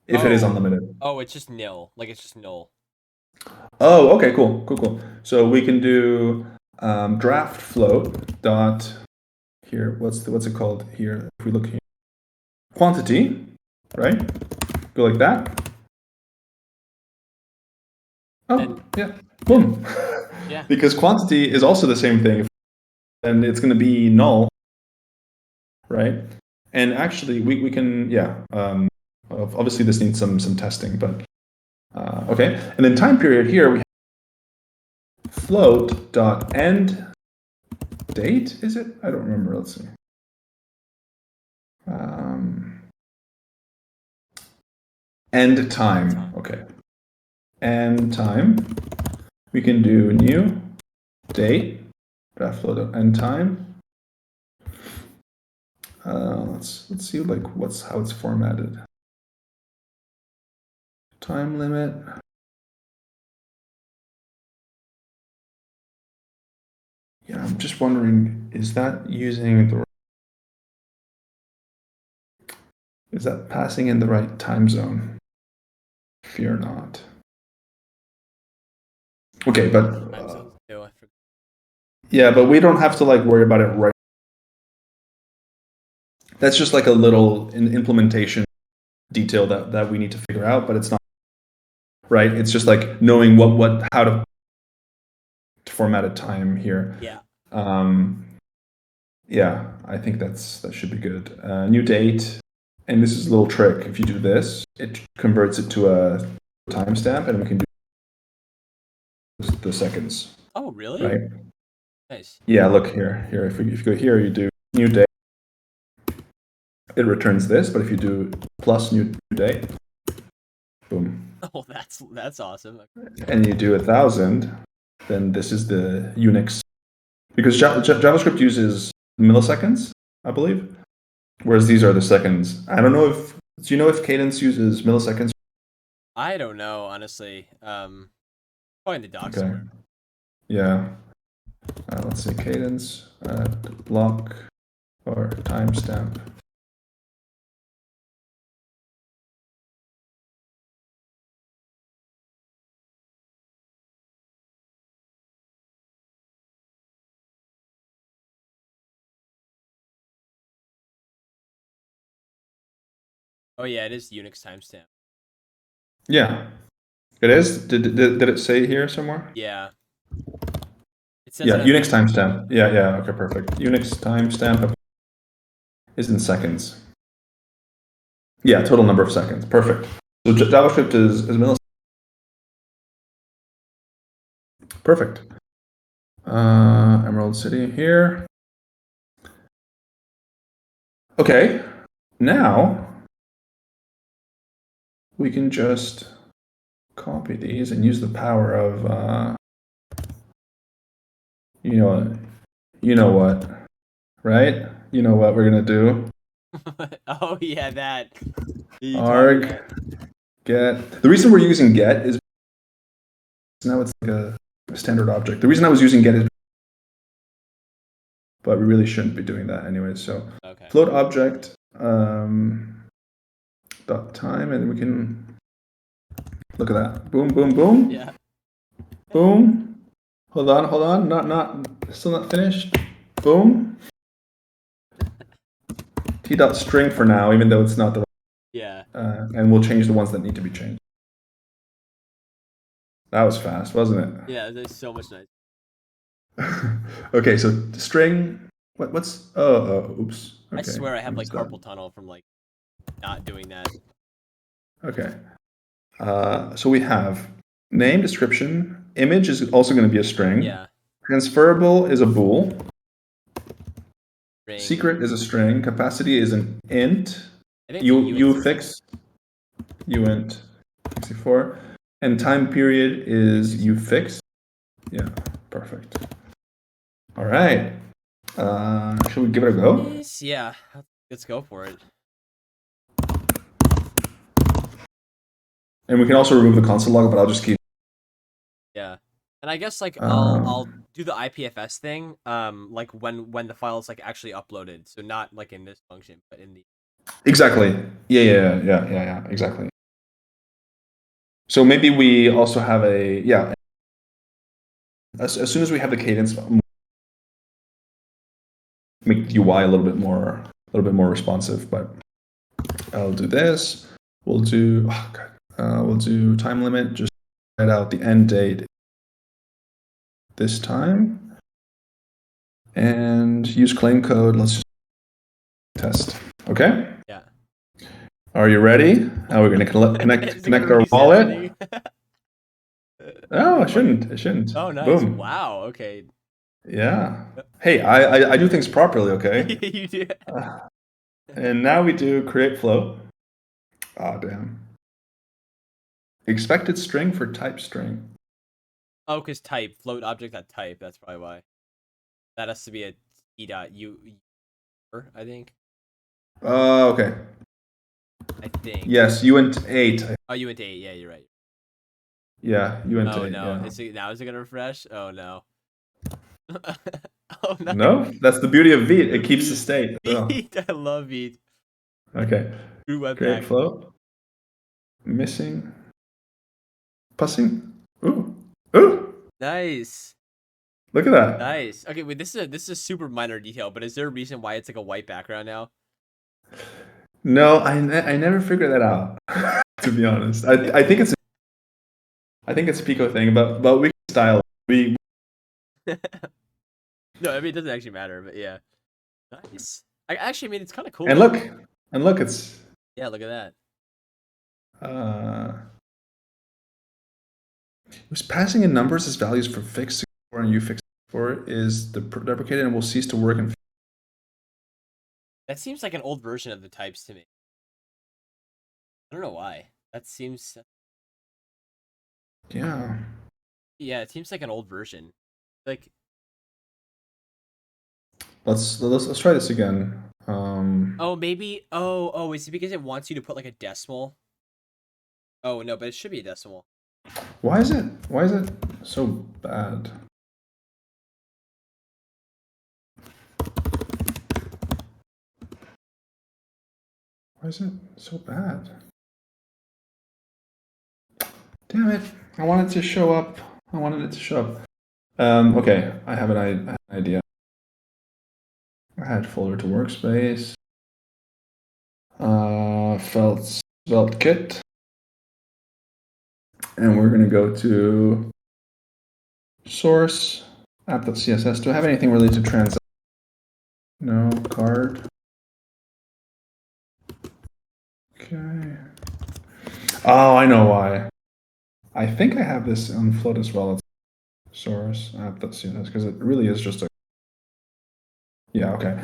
If it is unlimited. Oh, it's just nil. Like it's just null. Oh, okay, cool. So we can do draft float dot here. What's it called here? If we look here, quantity, right? Go like that. Oh, yeah, boom. Yeah. Because quantity is also the same thing, and it's going to be null, right? And actually, we can, yeah. Obviously, this needs some testing, but okay. And then time period here we have float dot end date. Is it? I don't remember. Let's see. End time. Okay. End time. We can do new date. Draft float end time. Let's see like how it's formatted. Time limit. Yeah, I'm just wondering, is that passing in the right time zone? Fear not. Okay, but yeah, but we don't have to like worry about it right. That's just like a little implementation detail that we need to figure out, but it's not right. It's just like knowing how to format a time here. Yeah. Yeah, I think that should be good. New date, and this is a little trick. If you do this, it converts it to a timestamp, and we can do the seconds. Oh, really? Right. Nice. Yeah, look here. If you go here, you do new date. It returns this, but if you do plus new date, boom. Oh, that's awesome. And you do 1,000, then this is the Unix. Because JavaScript uses milliseconds, I believe, whereas these are the seconds. I don't know if, do you know if Cadence uses milliseconds? I don't know, honestly. Probably in the docs Okay. somewhere. Yeah. Let's say Cadence, block, or timestamp. Oh yeah, it is Unix timestamp. Yeah, it is. Did it say here somewhere? Yeah. It says Yeah, it on Unix the timestamp. Yeah. Okay, perfect. Unix timestamp is in seconds. Yeah, total number of seconds. Perfect. So JavaScript is milliseconds. Perfect. Emerald City here. Okay, now we can just copy these and use the power of you know what, right? You know what we're gonna do. Oh yeah, that. You taught me Arg that. get. The reason we're using get is now it's like a standard object. The reason I was using get is, but we really shouldn't be doing that anyway. So Okay. float object dot time, and we can look at that. Boom, boom, boom, Yeah. boom. Hold on. Still not finished. Boom. T dot string for now, even though it's not the. Yeah. And we'll change the ones that need to be changed. That was fast, wasn't Yeah, that's so much nice. it? Okay, so string. What's? Oops. Okay. I swear I have like missed that. carpal tunnel from like not doing that. Okay. So we have name, description, image is also going to be a string. Yeah. Transferable is a bool. Ring. Secret is a string. Capacity is an int. I think it's Ufix. Uint 64. And time period is ufix. Yeah, perfect. All right. Should we give it a go? Yeah. Let's go for it. And we can also remove the console log, but I'll just keep. Yeah. And I guess like Um, I'll do the IPFS thing like when the file is like actually uploaded. So not like in this function, but in the exactly. Yeah. Exactly. So maybe we also have a as soon as we have the cadence, make the UI a little bit more responsive. But I'll do this. We'll do we'll do time limit. Just write out the end date this time, and use claim code. Let's just test. Okay. Yeah. Are you ready? Now we're going to connect our wallet. Oh, it shouldn't. Oh, nice. Boom. Wow. Okay. Yeah. Hey, I do things properly, okay? You do. And now we do create float. Oh, damn. Expected string for type string. Oh, because type float object that type. That's probably why. That has to be a e.u. I think. Okay. I think. Yes, uint 8. Oh, you went to 8. Yeah, you're right. Yeah, uint Oh 8. no. Yeah. Is it gonna refresh? Oh no. Oh no. No, that's the beauty of Vite. It keeps the Beat. state. Oh. Beat. I love Beat. Okay. True Create webpack. float. Missing. Pussing. Ooh. Ooh. Nice. Look at that. Nice. Okay, wait. This is a super minor detail, but is there a reason why it's like a white background now? No, I never figured that out. To be honest, I think it's a Pico thing, but we can style. We No, I mean it doesn't actually matter, but yeah. Nice. I mean it's kind of cool. and look, it's Yeah, look at that. was passing in numbers as values for fixed and ufix is deprecated and will cease to work in. That seems like an old version of the types to me. I don't know why. That seems. Yeah. Yeah, it seems like an old version. Like. Let's try this again. Oh, maybe. Oh, is it because it wants you to put like a decimal? Oh no, but it should be a decimal. Why is it so bad? Why is it so bad? Damn it! I wanted to show up. I wanted it to show up. Okay, I have an idea. Add folder to workspace. Svelte kit. And we're going to go to source, app.css. Do I have anything related to transaction? No, card. Okay. Oh, I know why. I think I have this on Float as well. It's source, app.css, because it really is just a... Yeah, okay.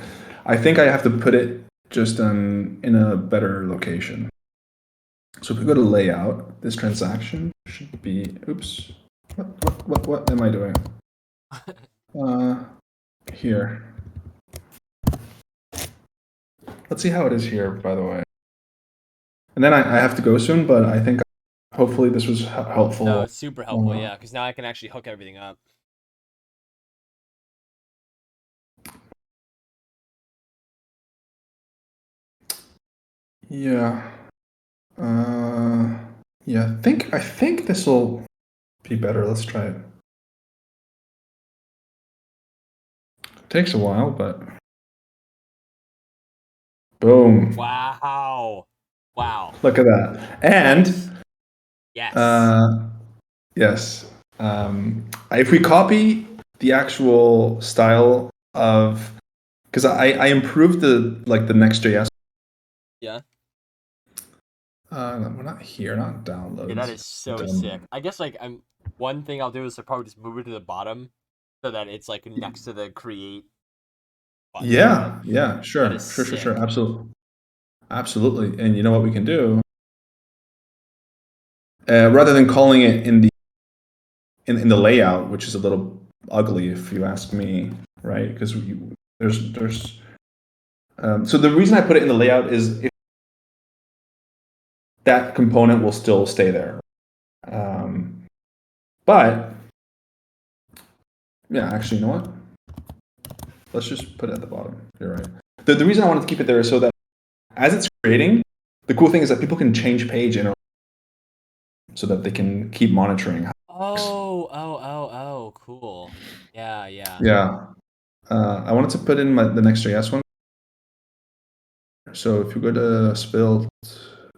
I think I have to put it just in a better location. So if we go to layout, this transaction should be, oops, what am I doing? Here. Let's see how it is here, by the way. And then I have to go soon, but I think hopefully this was helpful. No, it's super helpful, yeah, because now I can actually hook everything up. Yeah. Yeah, I think this will be better. Let's try it. It takes a while, but boom. Wow. Wow. Look at that. And yes. Yes. If we copy the actual style of, because I improved the Next.js. Yeah. We're not here, not downloads. Yeah, that is so sick. I guess one thing I'll do is I'll probably just move it to the bottom so that it's like next to the create button. Yeah, sure. That is Sure. Absolutely. And you know what we can do? Rather than calling it in the layout, which is a little ugly if you ask me, right? Because there's so the reason I put it in the layout is if that component will still stay there. But yeah, actually, you know what? Let's just put it at the bottom. You're right. The reason I wanted to keep it there is so that as it's creating, the cool thing is that people can change page so that they can keep monitoring. Oh, cool. Yeah. Yeah. I wanted to put in the Next.js one. So if you go to Spilt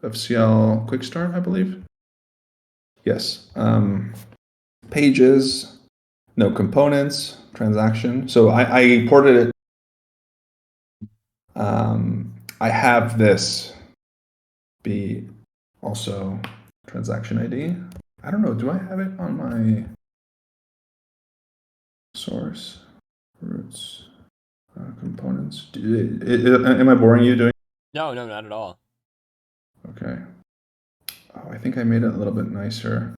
FCL Quick Start, I believe. Yes. Pages, no components, transaction. So I imported it. I have this be also transaction ID. I don't know. Do I have it on my source roots components? Am I boring you doing? No, not at all. Okay. Oh, I think I made it a little bit nicer.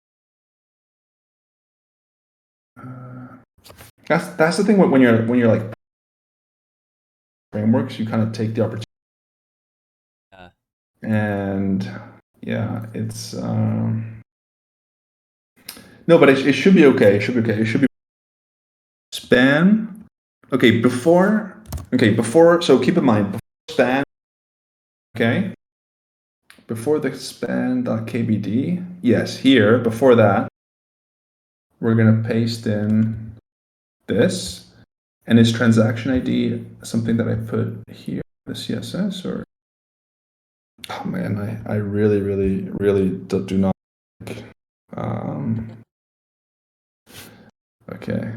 That's the thing when you're like frameworks, you kind of take the opportunity. Yeah. And yeah, it's no, but it should be okay. It should be span. Okay, before. So keep in mind before span. Okay. Before the span.kbd, yes, here before that, we're gonna paste in this, and is transaction ID something that I put here, the CSS, or? Oh man, I really do not. Okay.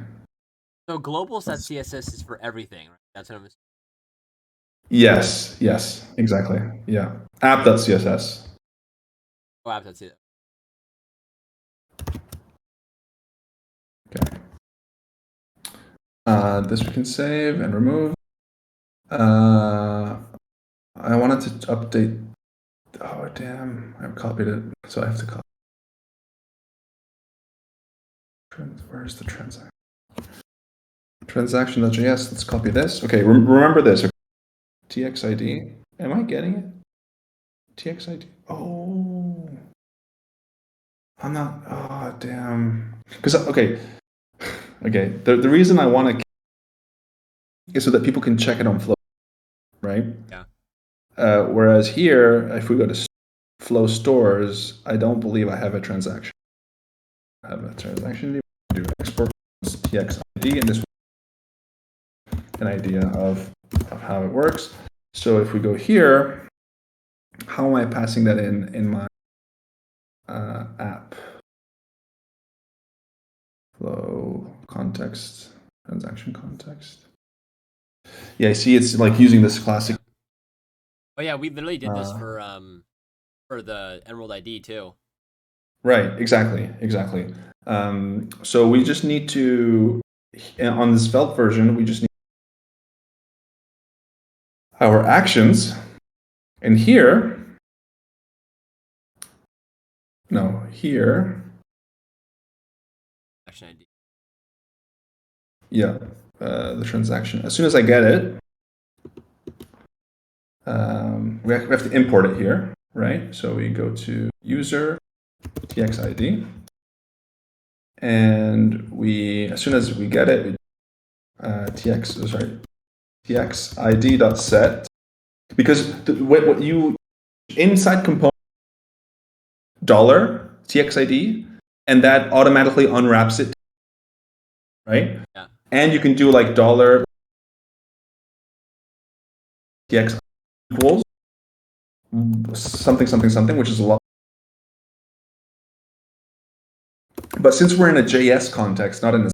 So global.css is for everything, right? That's what I'm assuming. Yes, exactly. Yeah. App.css. Oh, that's it. Okay. This we can save and remove. I wanted to update. Oh damn! I copied it, so I have to copy. Where's the transaction? Transaction.js. Let's copy this. Okay, remember this. TXID. Am I getting it? TXID. Oh, I'm not. Oh damn. Because okay. The reason I want to is so that people can check it on Flow, right? Yeah. Whereas here, if we go to Flow stores, I don't believe I have a transaction. I have a transaction. Do export TXID, and this an idea of how it works. So if we go here, how am I passing that in my app? Flow context, transaction context. Yeah, I see it's like using this classic. Oh yeah, we literally did this for the Emerald ID too. Right, exactly. So we just need to, on this Svelte version, we just need our actions. And here, no, here, Action ID. yeah, the transaction. As soon as I get it, we have to import it here, right? So we go to user, txid, and as soon as we get it, txid.set, because what you inside component $txid, and that automatically unwraps it, right? Yeah. And you can do like $tx equals something, which is a lot. But since we're in a JS context, not in a,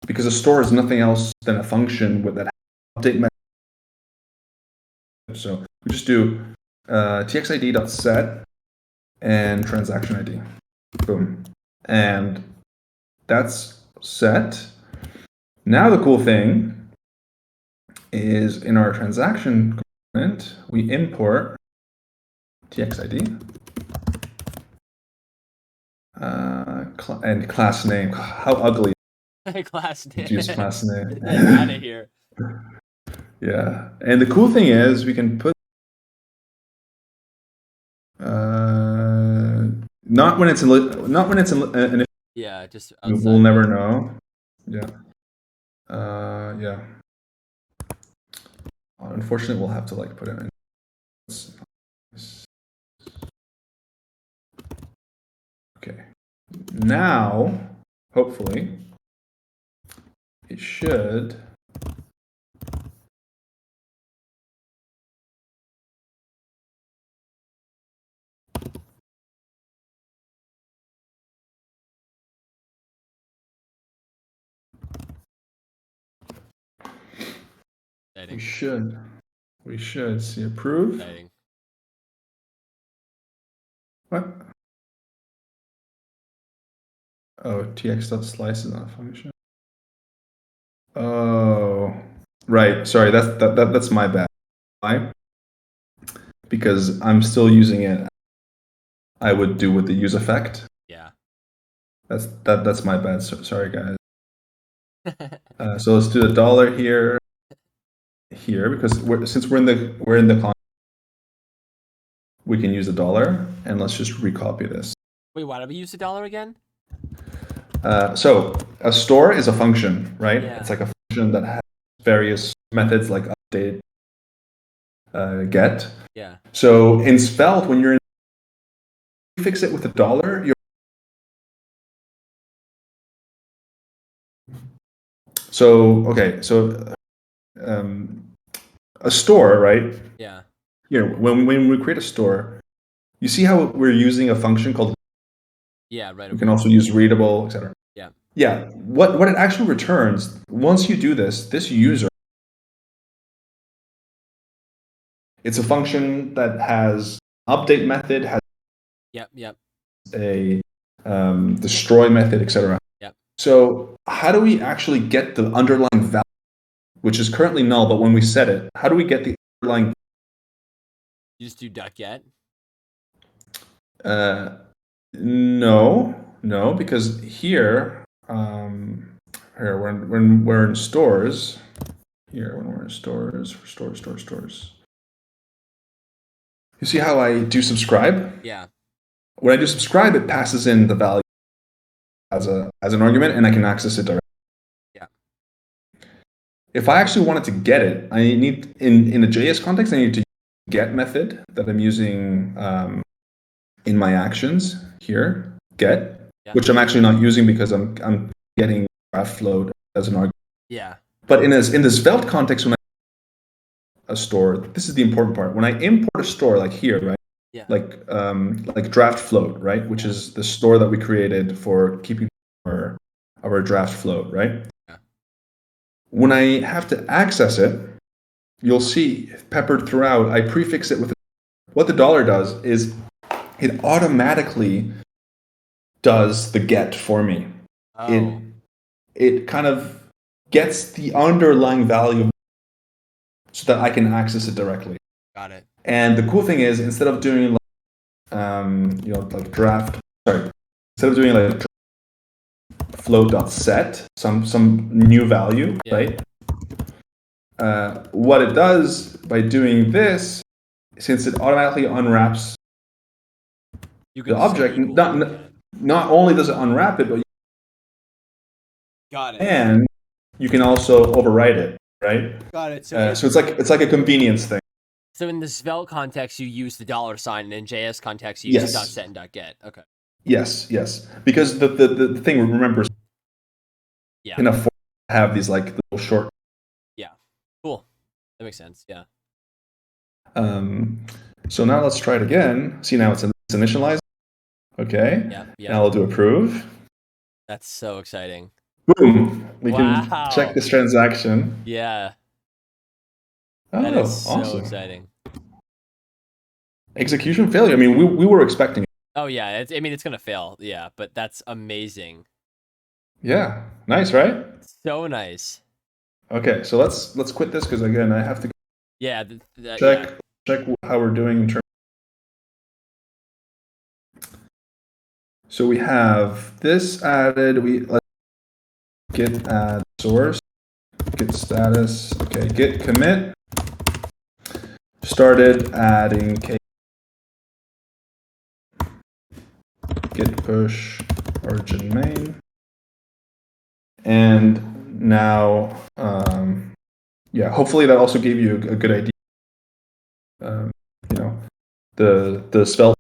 because a store is nothing else than a function with that update method. So we just do txid.set and transaction ID. Boom. And that's set. Now the cool thing is in our transaction component, we import txid and class name. How ugly. Class name. Use class name. Out of here. Yeah, and the cool thing is we can put not when it's an Yeah, just we'll outside. never know. Yeah. Yeah. Unfortunately, we'll have to like put it in. Okay. Now, hopefully, it should. Exciting. We should see approve. Exciting. What? Oh, tx.slice is not a function. Oh, right. Sorry, that's my bad. Why? Because I'm still using it. I would do with the use effect. Yeah. That's my bad. Sorry, guys. So let's do $1 here, because since we're in the con, we can use $1, and let's just recopy this. Wait, why did we use $1 again? So a store is a function, right? Yeah. It's like a function that has various methods like update, get. Yeah. So in Svelte, when you fix it with $1, you're okay. So a store, right? Yeah. Here, when we create a store, you see how we're using a function called. Yeah, right. We can also use readable, etc. Yeah. Yeah. What it actually returns once you do this user, it's a function that has update method, has Yep. a destroy method, etc. Yep. So how do we actually get the underlying value, which is currently null, but when we set it, how do we get the underlying? You just do .get. No, because here, when we're in stores, here when we're in stores, stores. You see how I do subscribe? Yeah. When I do subscribe, it passes in the value as an argument, and I can access it directly. Yeah. If I actually wanted to get it, I need in a JS context, I need to use the get method that I'm using in my actions here, get, which I'm actually not using because I'm getting Afloat as an argument. Yeah. But in this Svelte context, when a store, this is the important part. When I import a store like here, right? Yeah. Like draft float, right? Which is the store that we created for keeping our draft float, right? Yeah. When I have to access it, you'll see peppered throughout, I prefix it with what the dollar does is it automatically does the get for me. Oh. It kind of gets the underlying value so that I can access it directly. Got it. And the cool thing is, instead of doing like draft, instead of doing like float.set, some new value, right? What it does by doing this, since it automatically unwraps the object, not only does it unwrap it, but got it. And you can also overwrite it, right? Got it. So it's like a convenience thing. So in the Svelte context, you use the $, and in JS context, you use .set and .get. Okay. Yes. Because the thing, remember, in a form have these like little short. Yeah. Cool. That makes sense. Yeah. So now let's try it again. See, now it's initialized. Okay. Yeah. Now I'll do approve. That's so exciting. Boom. We can check this transaction. Yeah. Oh, that is so awesome. exciting. Execution failure. I mean, we were expecting it. Oh yeah. It's gonna fail. Yeah, but that's amazing. Yeah. Nice, right? So nice. Okay, so let's quit this because again, I have to. Yeah. Check how we're doing in terms. So we have this added. Let's git add source, git status. Okay, git commit. Started adding git push origin main, and now hopefully that also gave you a good idea. The Svelte